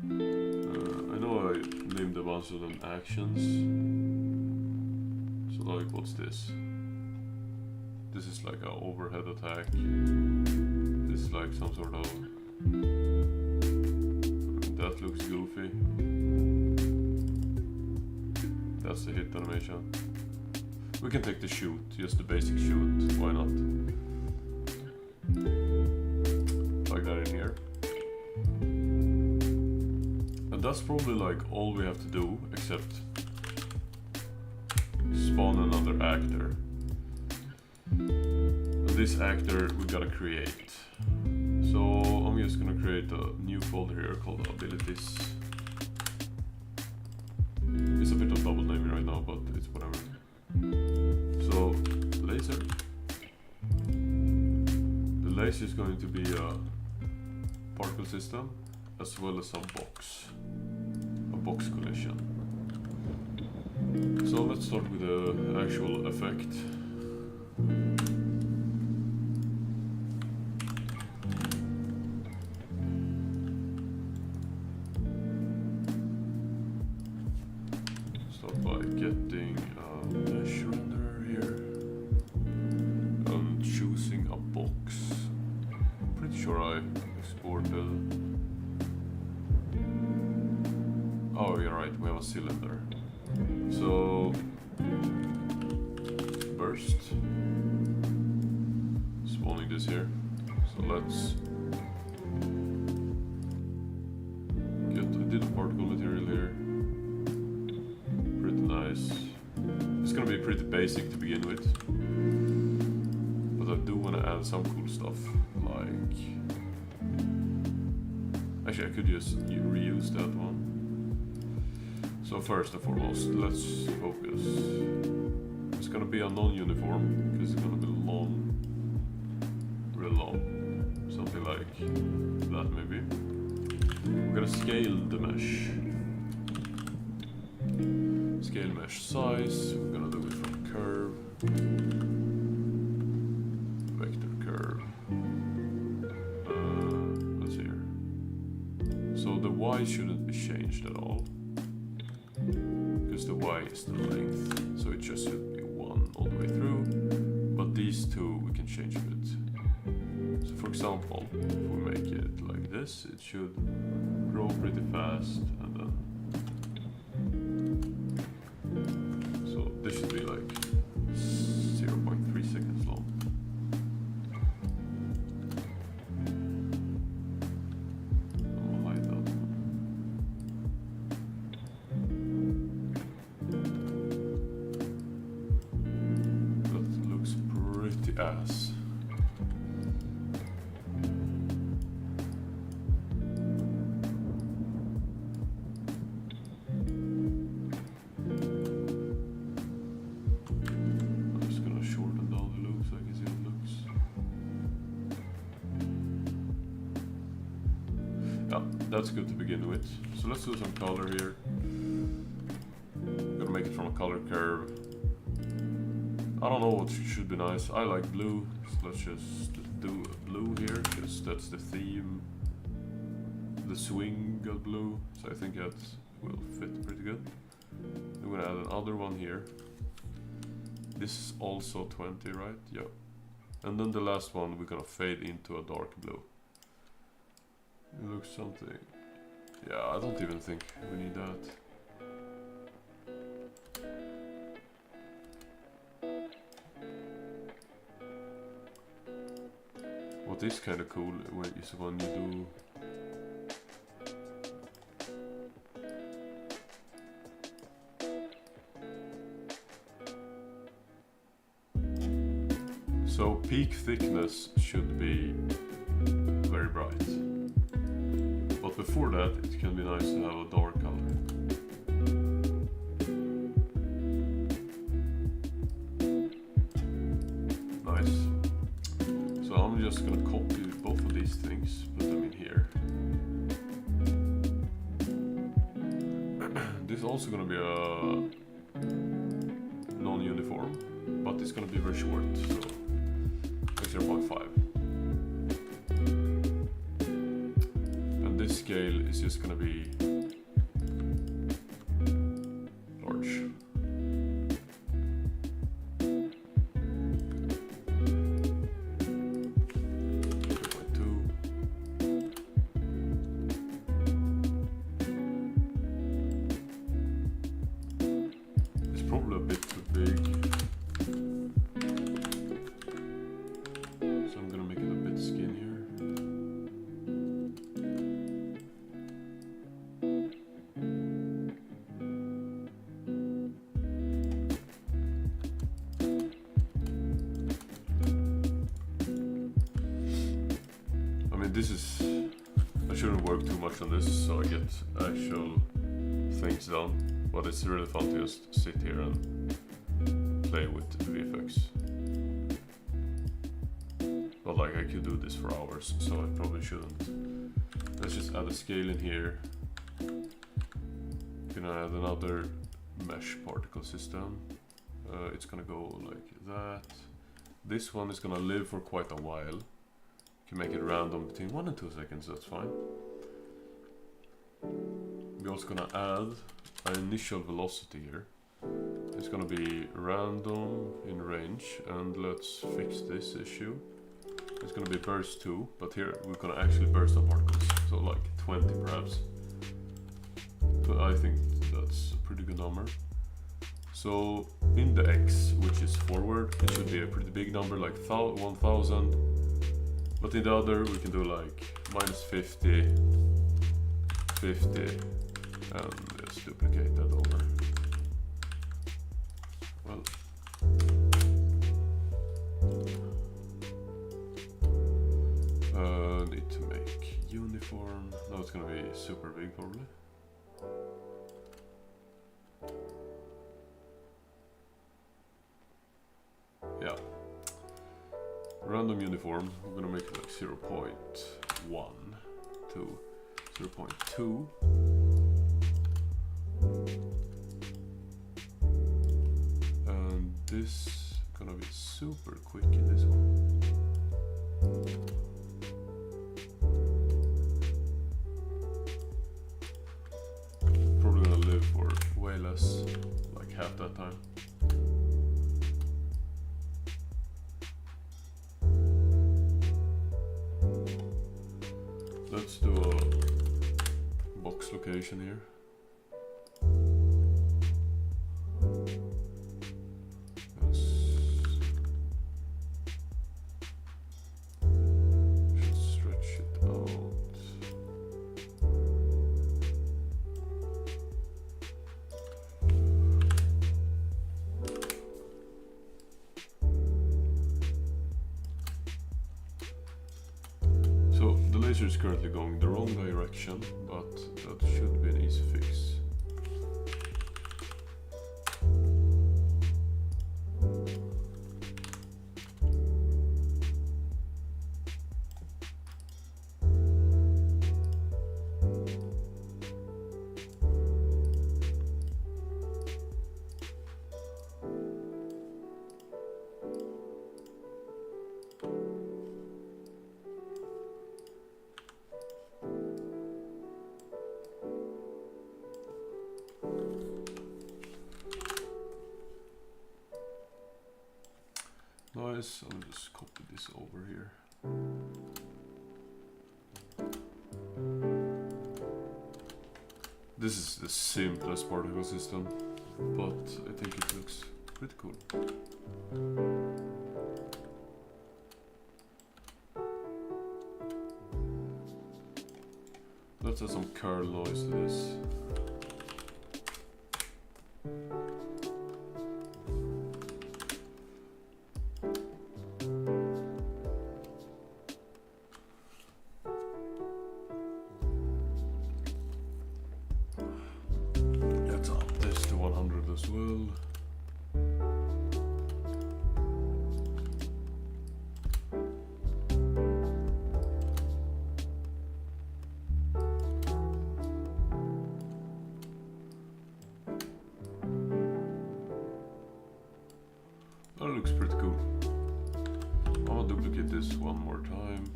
I know I named a bunch of them actions. So like, what's this? This is like an overhead attack. This is like some sort of... that looks goofy. That's the hit animation. We can take the shoot, just the basic shoot, why not? Like that in here. And that's probably like all we have to do, except spawn another actor. And this actor we gotta create. So I'm just gonna create a new folder here called abilities. It's a bit of double naming right now, but it's whatever. So laser. The laser is going to be a particle system as well as a box collision. So let's start with the actual effect. Start by getting a mesh renderer here and choosing a box. Pretty sure I exported. Oh, you're right, we have a cylinder. So first spawning this here. So let's get, I did a particle material here. Pretty nice. It's gonna be pretty basic to begin with. But I do want to add some cool stuff, like... Actually, I could just reuse that one. So first and foremost, let's focus. It's gonna be a non-uniform, because it's gonna be long. Real long. Something like that maybe. We're gonna scale the mesh. Scale mesh size, we're gonna do it from curve. Vector curve. Let's see here. So the Y shouldn't be changed at all. Because the Y is the length, so it just should be 1 all the way through. But these two we can change a bit. So for example, if we make it like this, it should grow pretty fast, and then so this should be like 0.3 seconds long. I'll hide that one. That looks pretty ass. That's good to begin with. So let's do some color here. Gonna make it from a color curve. I don't know what should be nice. I like blue, so let's just do a blue here, because that's the theme. The swing got blue, so I think that will fit pretty good. I'm gonna add another one here. This is also 20, right? Yeah. And then the last one we're gonna fade into a dark blue. It looks something. Yeah, I don't even think we need that. What is kind of cool is when you do. So peak thickness should be very bright. But before that, it can be nice to have a dark color. Nice. So I'm just gonna copy both of these things, put them in here. This is also gonna be a non-uniform, but it's gonna be very short, so 0.5. This scale is just gonna be large. It's probably a bit too big, so I'm gonna make it a bit skinnier. This is, I shouldn't work too much on this, so I get actual things done, but it's really fun to just sit here and play with the VFX. But like, I could do this for hours, so I probably shouldn't. Let's just add a scale in here. Gonna add another mesh particle system. It's gonna go like that. This one is gonna live for quite a while. Can make it random between 1 and 2 seconds, that's fine. We're also gonna add an initial velocity here. It's gonna be random in range, and let's fix this issue. It's gonna be burst 2, but here we're gonna actually burst some particles, so like 20 perhaps. But I think that's a pretty good number. So in the X, which is forward, it should be a pretty big number, like 1000. But in the other, we can do like minus 50, 50, and just duplicate that over. Well, need to make uniform. No, it's gonna be super big probably. Yeah. Random uniform, we're gonna make it like 0.1 to 0.2. And this gonna be super quick in this one. Probably gonna live for way less, like half that time. Let's do a box location here. Yes. Should stretch it out. So the laser is currently going the wrong direction, but that should be an easy fix. Nice, I'll just copy this over here. This is the simplest particle system, but I think it looks pretty cool. Let's add some curl noise to this. Let's up this to 100 as well. That looks pretty cool. I'm gonna duplicate this one more time.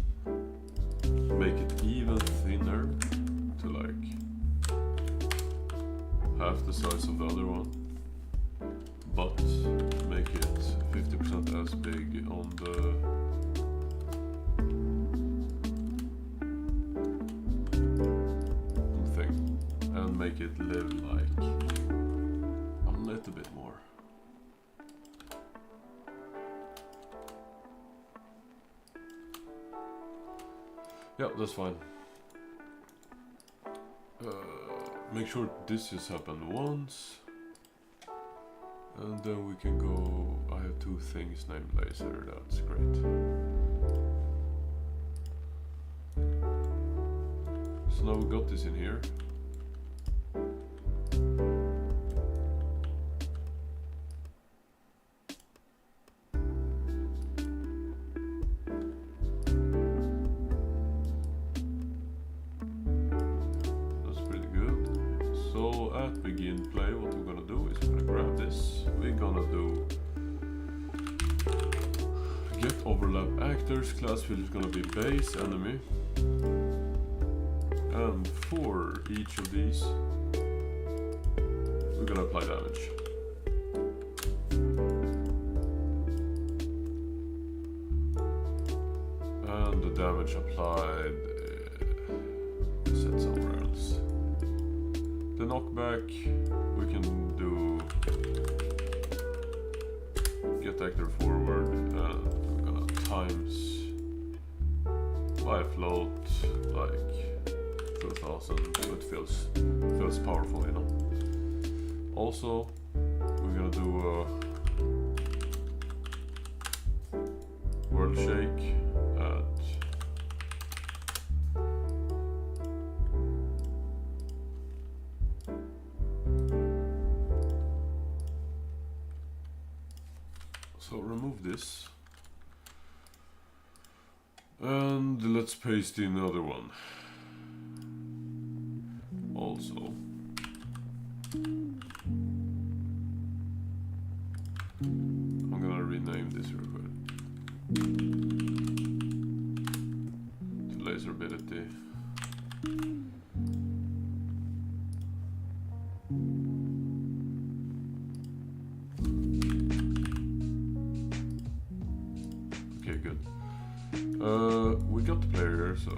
Make it even thinner to like half the size of the other one. But make it 50% as big on the thing. And make it live like a little bit more. Yeah, that's fine. Make sure this just happened once. And then we can go, I have two things named laser, that's great. So now we got this in here. Begin play, what we're gonna do is we're gonna grab this. We're gonna do get overlap actors. Class field is gonna be base enemy, and for each of these we're gonna apply damage. And the damage applied set somewhere else. The knockback we can do get actor forward, and we're gonna times by a float like 2000, so it feels powerful, you know. Also, we're gonna do a world shake at so remove this and let's paste in another one. Also, I'm gonna rename this real quick to laser ability. Okay, good. We got the player here, so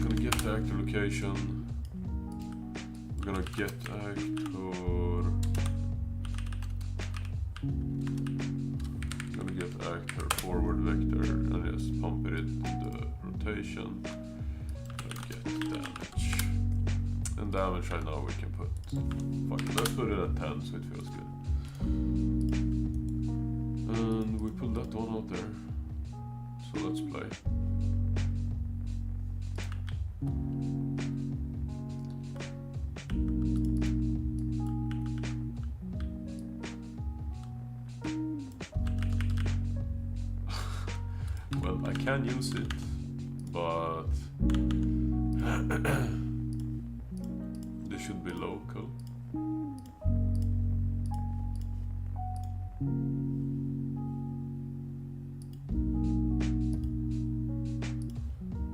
gonna get the actor location. We're gonna get actor. Gonna get actor forward vector and just pump it in the rotation. Gonna get damage. And damage right now we can put. Fuck it, let's put it at 10 so it feels good. And we pull that one out there. So let's play. Well, I can use it, but this should be local.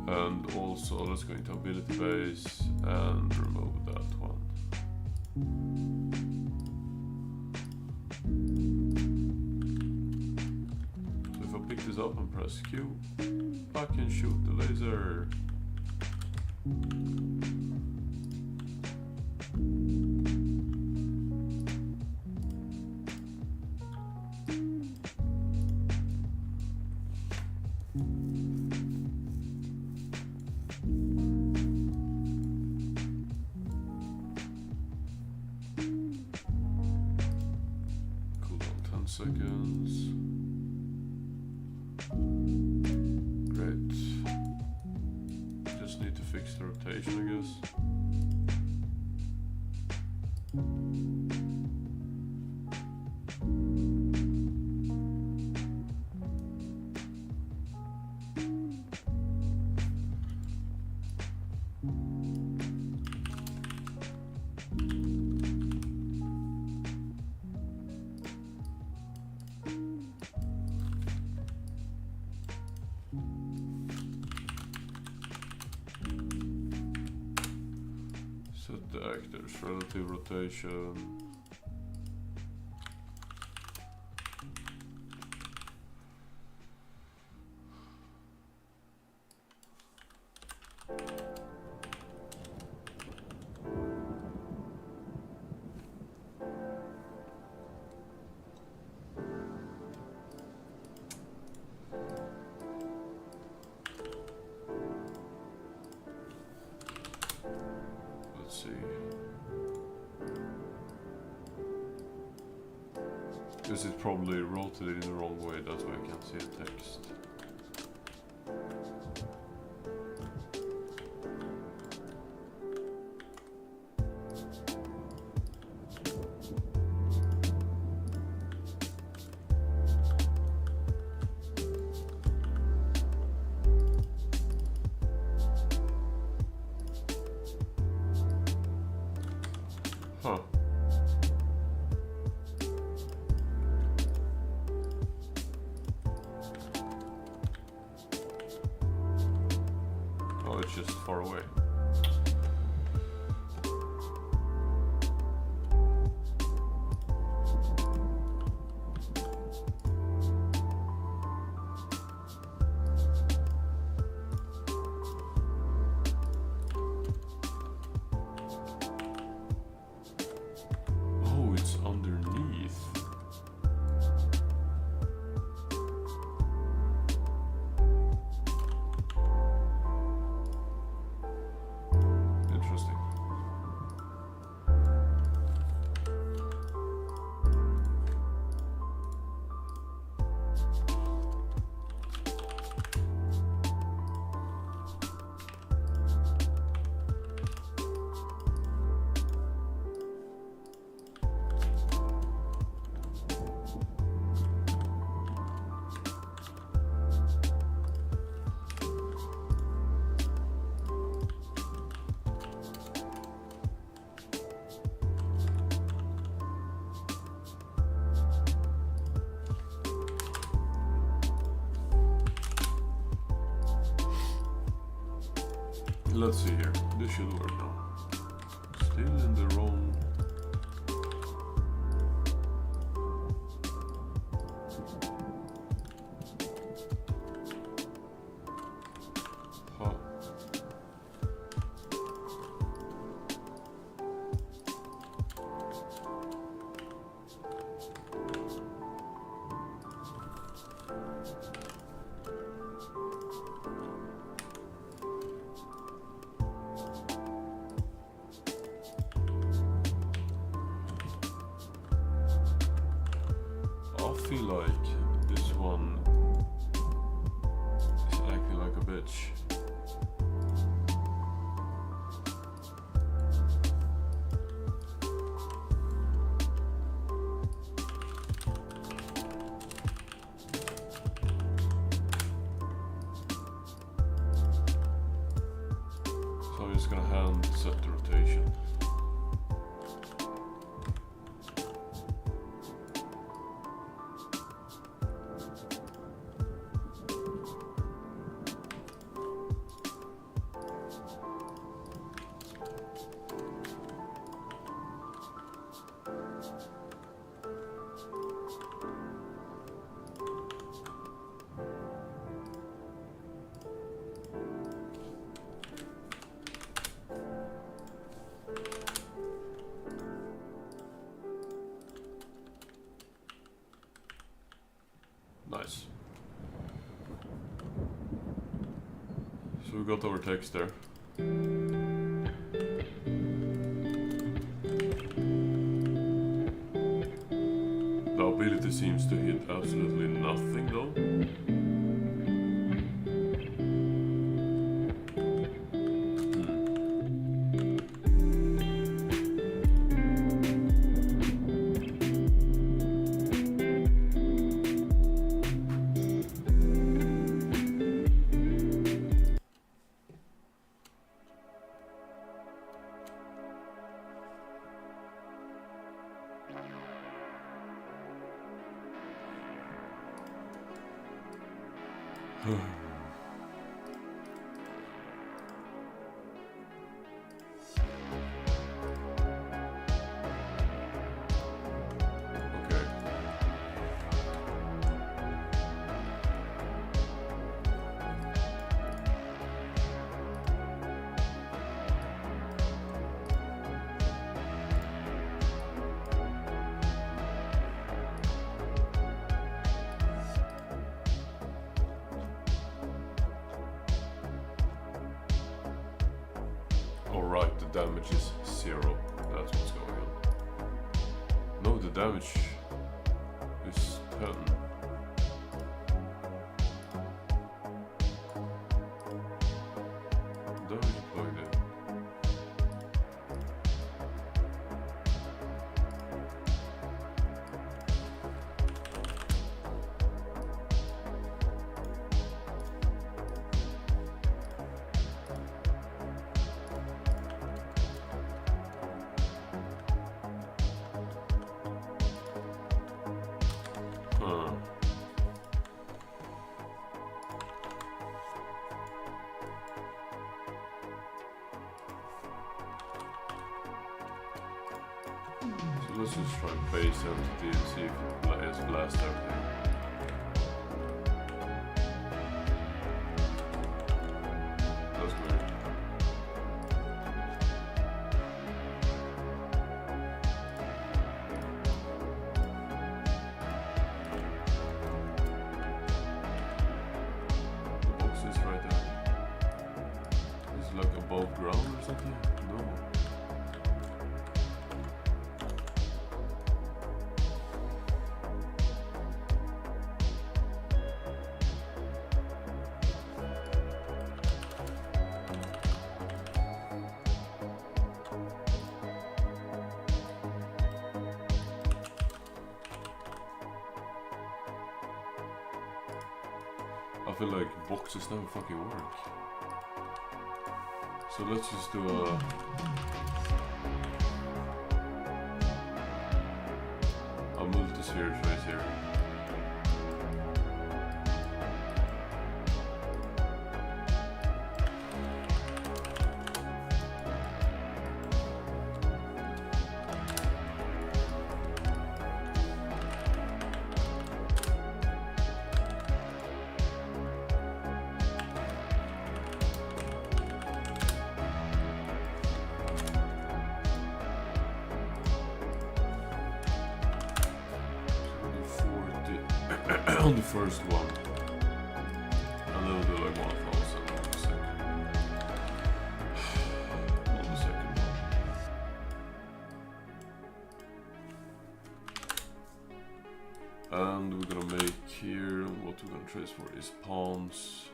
And also, let's go into ability base and remove that one. So if I pick this up and press Q, I can shoot the laser. Seconds. Great. Just need to fix the rotation, I guess. Set the actor's relative rotation. Let's see. This is probably rotated in the wrong way, that's why I can't see the text. Huh. Oh, it's just far away. let's see here. This should work now. Still in the wrong. Huh. I feel like this one is acting like a bitch. So I'm just gonna hand set the rotation. Nice. So we got our text there. The ability seems to hit absolutely nothing though. Okay. Alright, the damage is 0. That's what's going on. No, the damage is 10. Damage applied there. Huh. So let's just try base entity and see if it has blast everything. That's weird. The box is right there. Is it like above ground or something? No. I feel like boxes never fucking work. So let's just do a multi-sphere trace here. on the first one, and then we'll do like 1000 on the second. On the second one. And we're gonna make here, what we're gonna trace for is pawns.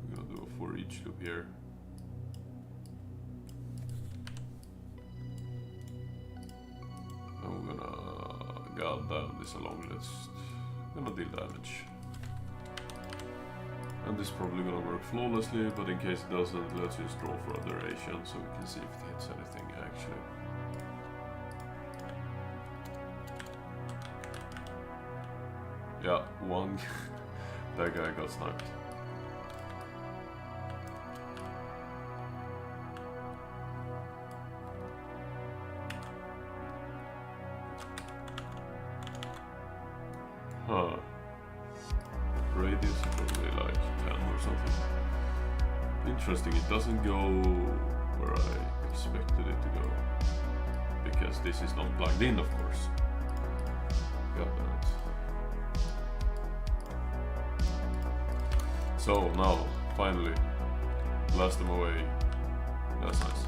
We're gonna do a for each loop here. And we're gonna guard down this along list. Gonna deal damage. And this is probably gonna work flawlessly, but in case it doesn't, let's just draw for a duration so we can see if it hits anything actually. Yeah, one that guy got sniped. Huh. Radius is probably like 10 or something. Interesting, it doesn't go where I expected it to go. Because this is not plugged in, of course. God damn it. So now, finally, blast them away. That's nice.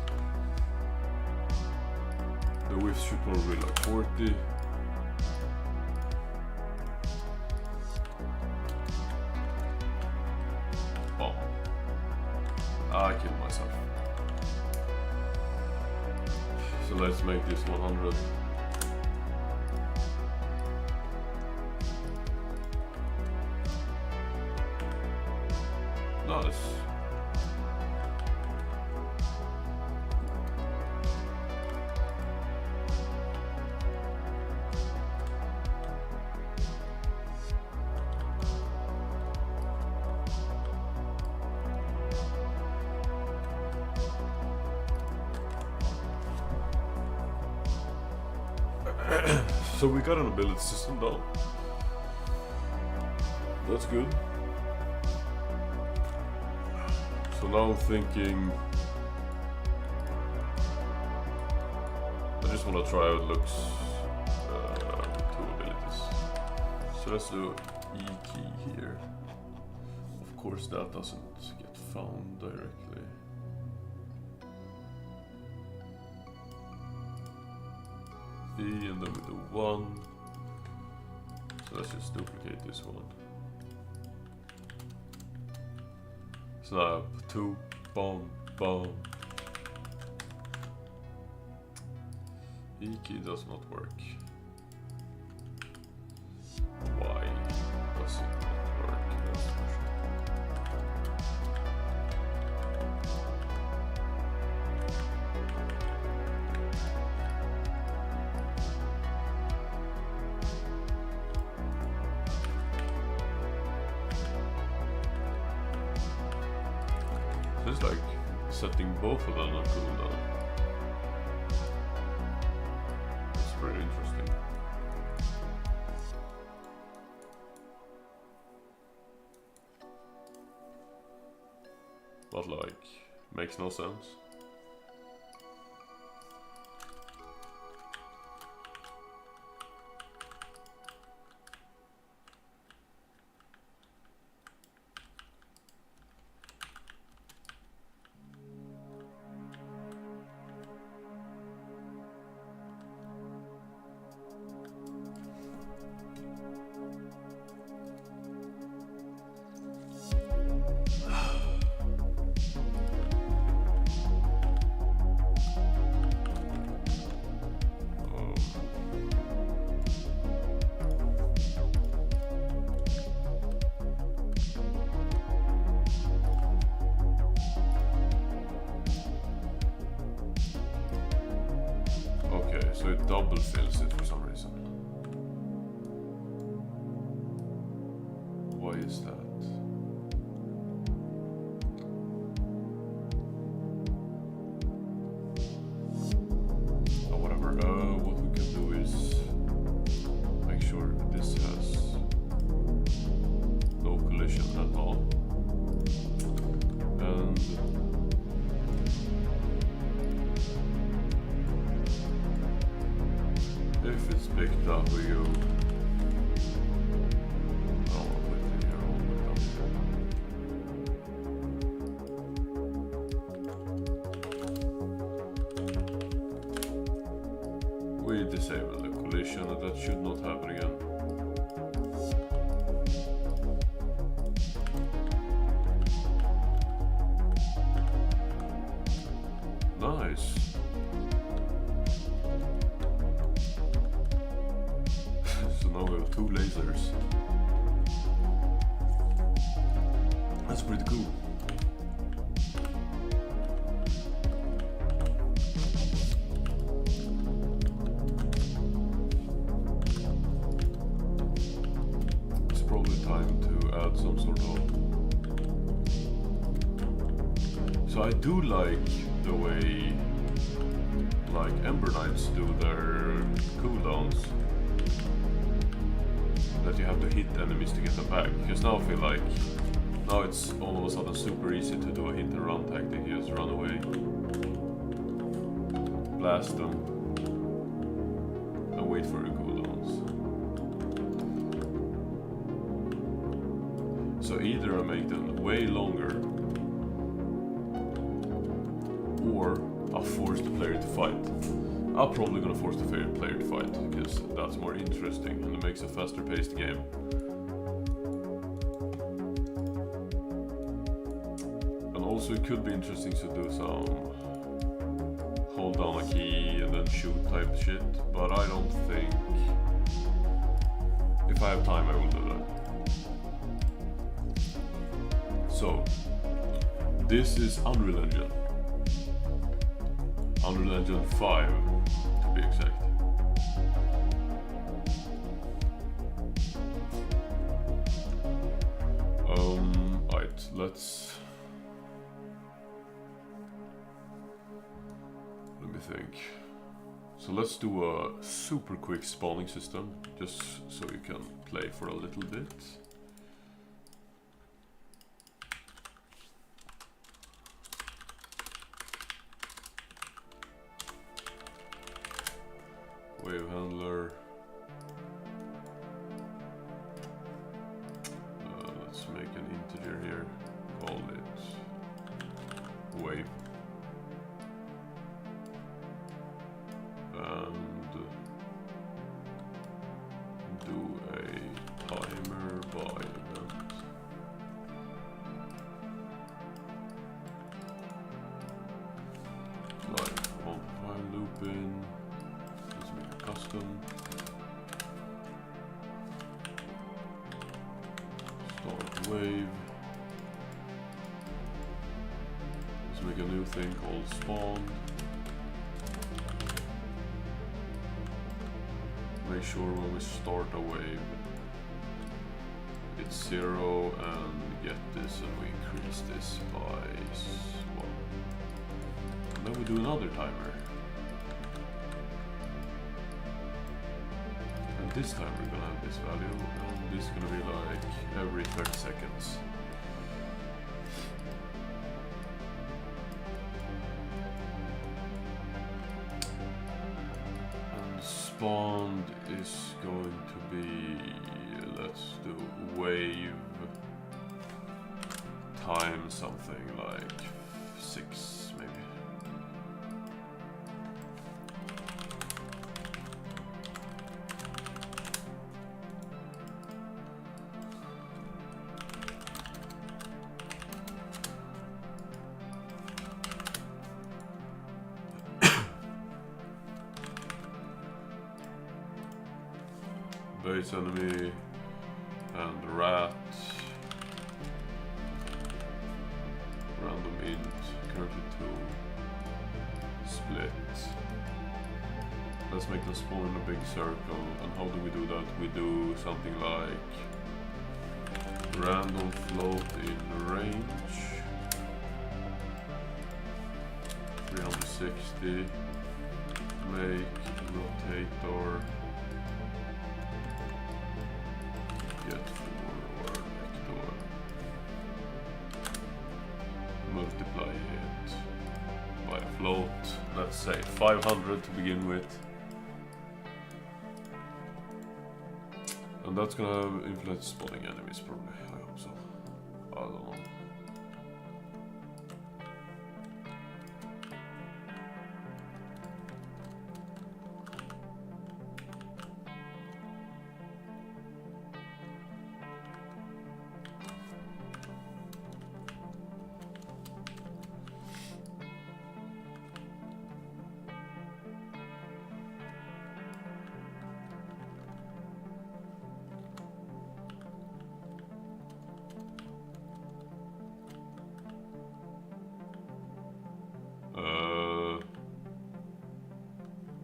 The width should probably be like 40. I killed myself. So let's make this 100. Nice. So we got an ability system down. That's good. So now I'm thinking, I just want to try how it looks with two abilities. So let's do E key here. Of course that doesn't get found directly. V and then we do 1. So let's just duplicate this one. Snap, 2, bomb, bomb. E key does not work. Why does it not work? That's the question. It's like setting both of them on cooldown. It's pretty interesting. But like, makes no sense. So it double fills it for some reason. Why is that? Oh, whatever. What we can do is make sure this has no collision at all. And If it's picked up, we go. Oh, wait here, I'll put it up. We disable the collision, and that should not happen again. Nice. So now we have 2 lasers. That's pretty cool. It's probably time to add some sort of... So I do like the way like Ember Knights do their cooldowns, that you have to hit enemies to get them back, because now I feel like now it's all of a sudden super easy to do a hit and run tactic. You just run away, blast them and wait for your cooldowns. So either I make them way longer, or I'll force the player to fight. I'm probably gonna force the player to fight, because that's more interesting and it makes a faster paced game. And also it could be interesting to do some hold down a key and then shoot type shit, but I don't think... If I have time I will do that. So, this is Unreal Engine. Unreal Engine 5 to be exact. Right, let me think. So let's do a super quick spawning system, just so you can play for a little bit. Wave handler. Let's make an integer here. Call it wave. And do a timer by event. Like on while looping. Custom. Start wave. Let's make a new thing called spawn. Make sure when we start a wave it's 0 and get this, and we increase this by 1. And then we do another timer. This time we're gonna have this value, and this is gonna be like every 30 seconds. And spawned is going to be, let's do wave time something like 6 maybe. Base enemy and rat, random int, currently 2, split. Let's make them spawn in a big circle, and how do we do that? We do something like random float in range, 360, make rotator, get forward vector, multiply it by a float, let's say 500 to begin with. And that's gonna influence spawning enemies probably, I hope so. I don't know.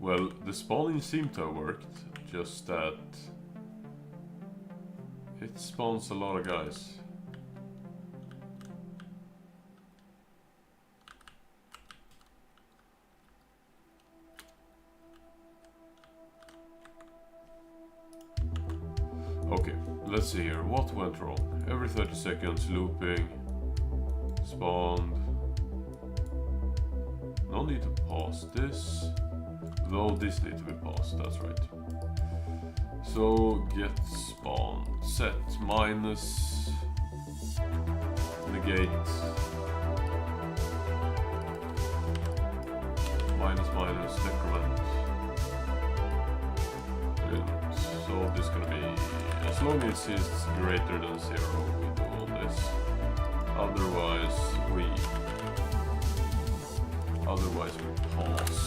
Well, the spawning seemed to have worked, just that it spawns a lot of guys. Okay, let's see here. What went wrong? Every 30 seconds looping, spawned. No need to pause this. Though this needs to be paused, that's right. So get spawn, set minus negate minus decrement. And so this is gonna be, as long as it's greater than 0, we do all this. Otherwise we pause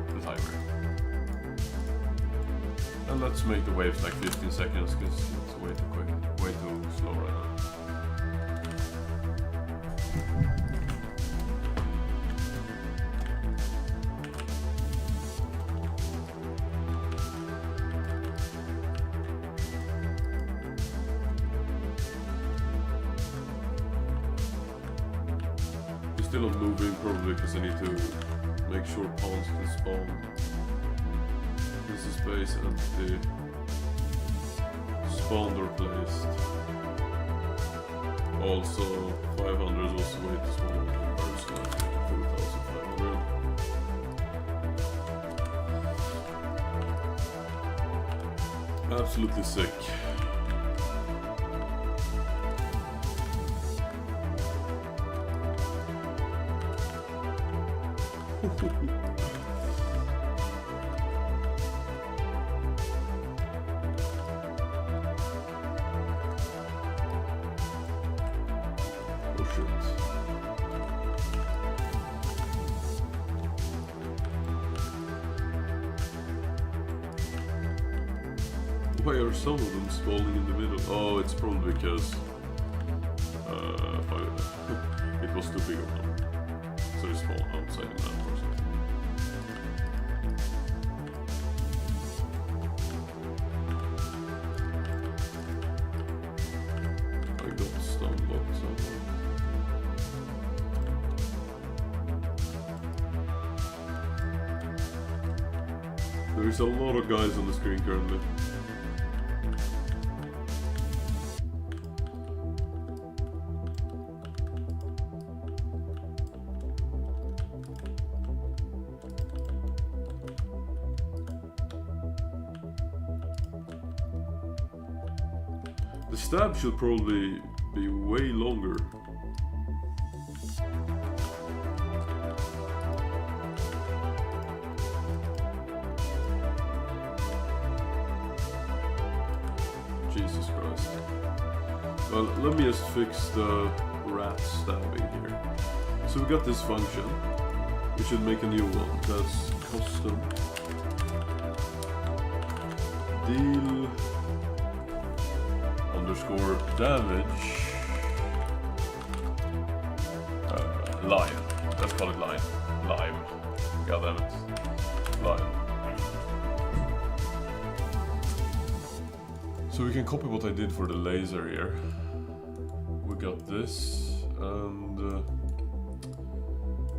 the timer. And let's make the waves like 15 seconds because it's way too quick, way too slow right now. It's still not moving probably because I need to make sure pawns can spawn. This is space empty. Spawned or placed. Also 500 was way too small. Personally, 4500. Absolutely sick. Why are some of them spawning in the middle? Oh, it's probably because it was too big of them. So they spawn outside the map or something. I got stun blocked somehow. There is a lot of guys on the screen currently. The stab should probably be way longer. Jesus Christ. Well, let me just fix the rat stabbing here. So we got this function. We should make a new one. That's custom. Deal underscore damage lion. Let's call it lion. Lime. God damn it. Lion. So we can copy what I did for the laser here. We got this, and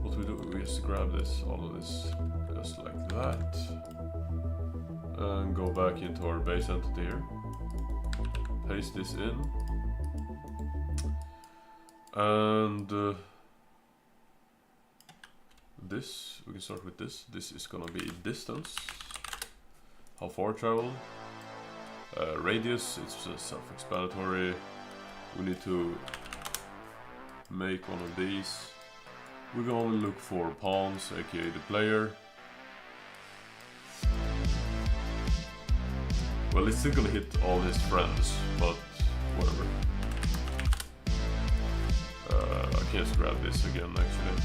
what we do, we just grab this, all of this, just like that, and go back into our base entity here. Paste this in, and this, we can start with this. This is gonna be distance, how far travel, Radius, it's self-explanatory. We need to make one of these. We're gonna look for pawns, aka the player. Well, it's still gonna hit all his friends, but whatever. I can just grab this again actually.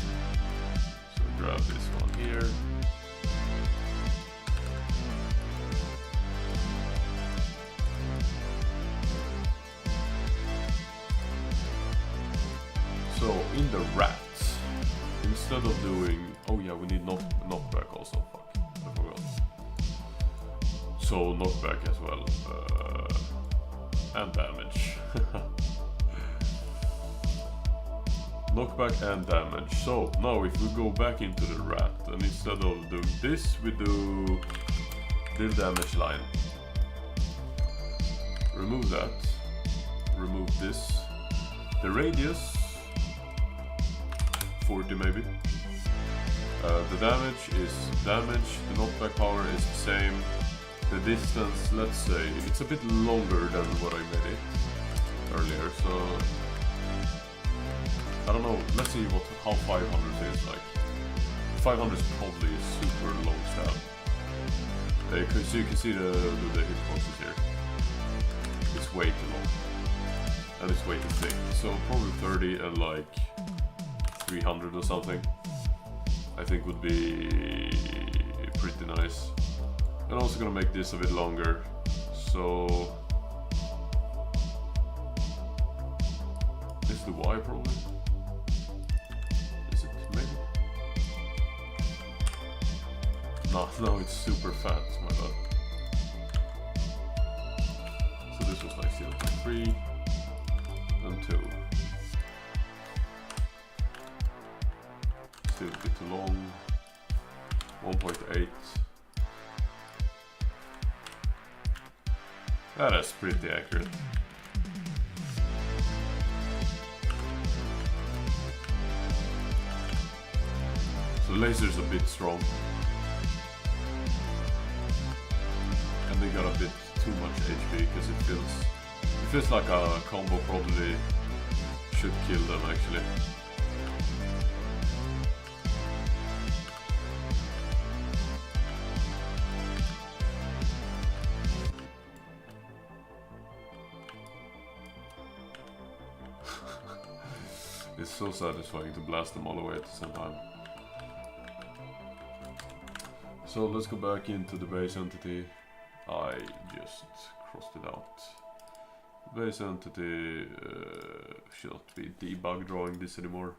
So grab this one here. So in the rats, instead of doing, oh yeah, we need knockback also. Fuck, I forgot. So knockback as well, and damage. Knockback and damage. So now if we go back into the rat, and instead of doing this, we do deal damage line. Remove that. Remove this. The radius 40 maybe. The damage is damage. The knockback power is the same. The distance, let's say, it's a bit longer than what I made it earlier, so I don't know, let's see how 500 is like. 500 is probably a super long stab. So you can see the hitboxes here. It's way too long. And it's way too thick. So probably 30 and like 300 or something, I think would be pretty nice. I'm also gonna make this a bit longer, so is the Y probably? Is it maybe? No, it's super fat, my bad. So this was like 0.3 and 2. Still a bit too long. 1.8. That's pretty accurate. So the laser's a bit strong. And they got a bit too much HP because it feels like a combo probably should kill them actually. It's so satisfying to blast them all the way at the same time. So let's go back into the base entity. I just crossed it out. Base entity should not be debug drawing this anymore.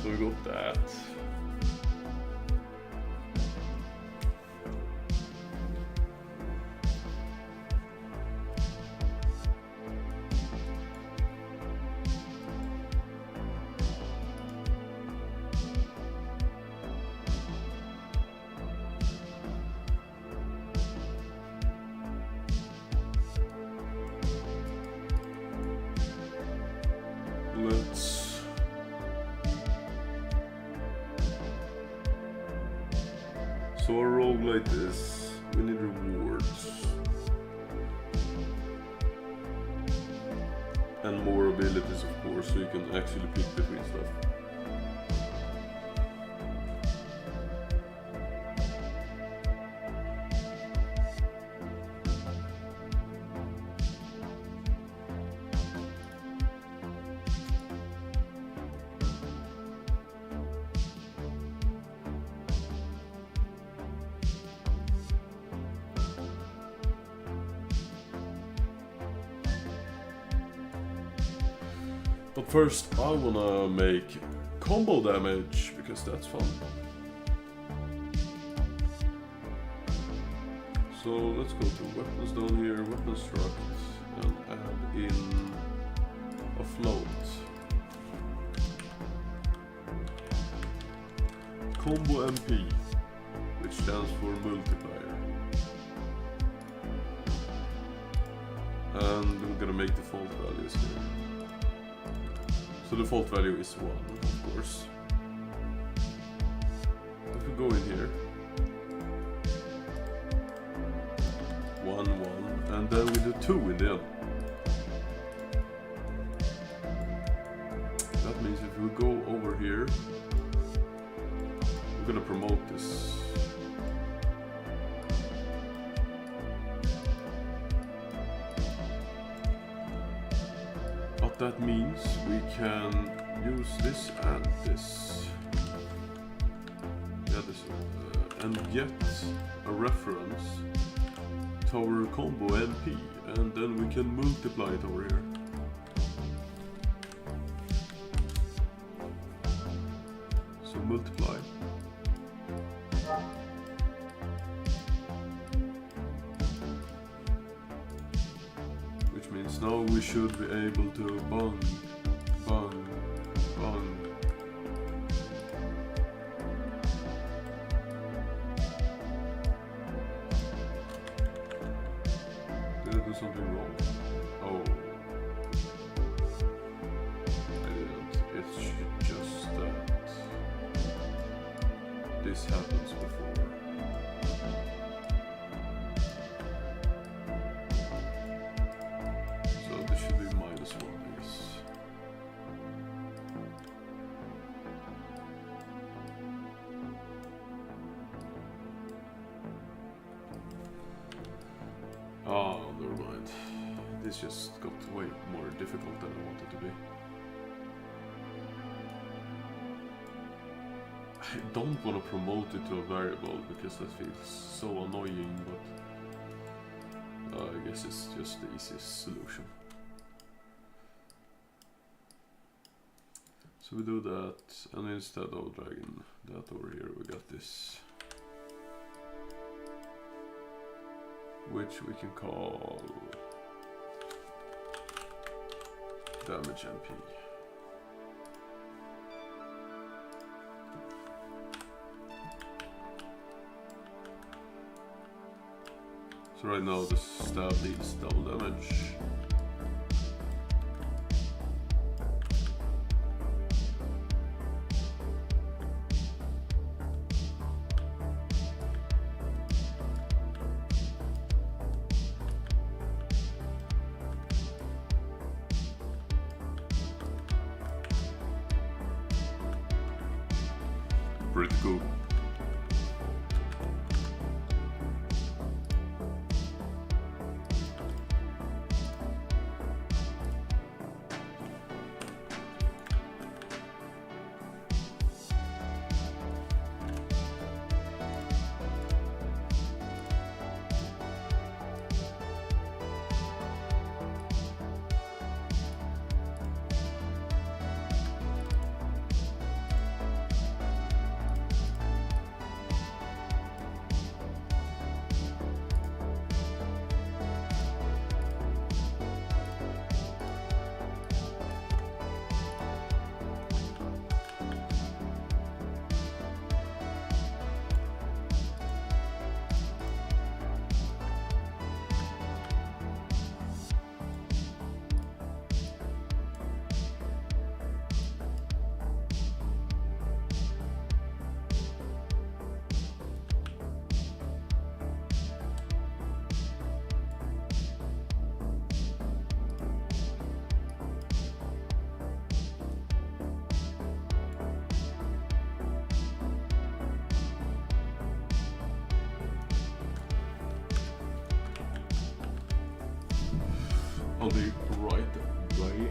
So we got that. So our roguelite is, we need rewards. And more abilities of course, so you can actually pick between stuff. But first I wanna make combo damage, because that's fun. So let's go to weapons down here, weapon struct, and add in a float. Combo MP, which stands for multiplier. And we're gonna make default values here. So the default value is 1, of course. If we go in here, 1, 1, and then we do 2 in the end. That means if we go over here, we're gonna promote this. What that means, we can use this and this. Yeah, this and get a reference to our combo MP, and then we can multiply it over here. So multiply. Which means now we should be able to bang, bang, bang. Did I do something wrong? Oh. I didn't. It's just that this happens before. So this should be -1, I guess. Oh, never mind. This just got way more difficult than I wanted to be. I don't want to promote it to a variable because that feels so annoying, but I guess it's just the easiest solution. So we do that, and instead of dragging that over here, we got this, which we can call damage MP. So right now the stab deals double damage. Pretty cool. On the right way.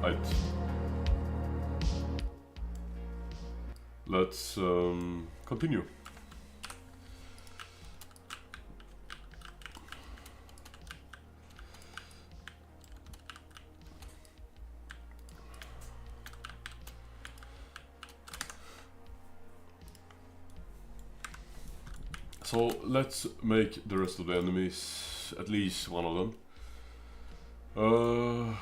Right. Let's continue. So let's make the rest of the enemies, at least one of them.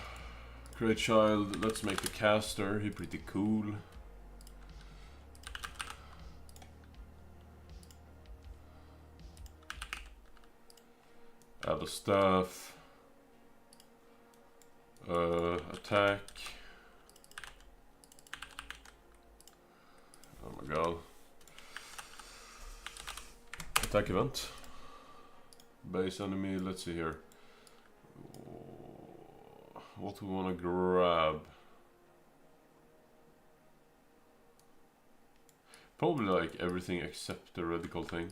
Great child, let's make the caster, he's pretty cool. Add a staff. Attack. Oh my god. Attack event. Base enemy, let's see here. What do we want to grab? Probably like everything except the radical thing.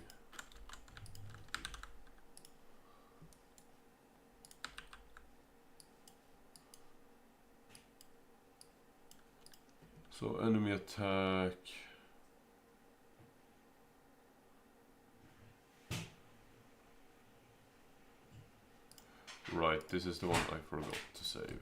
So enemy attack. Right, this is the one I forgot to save.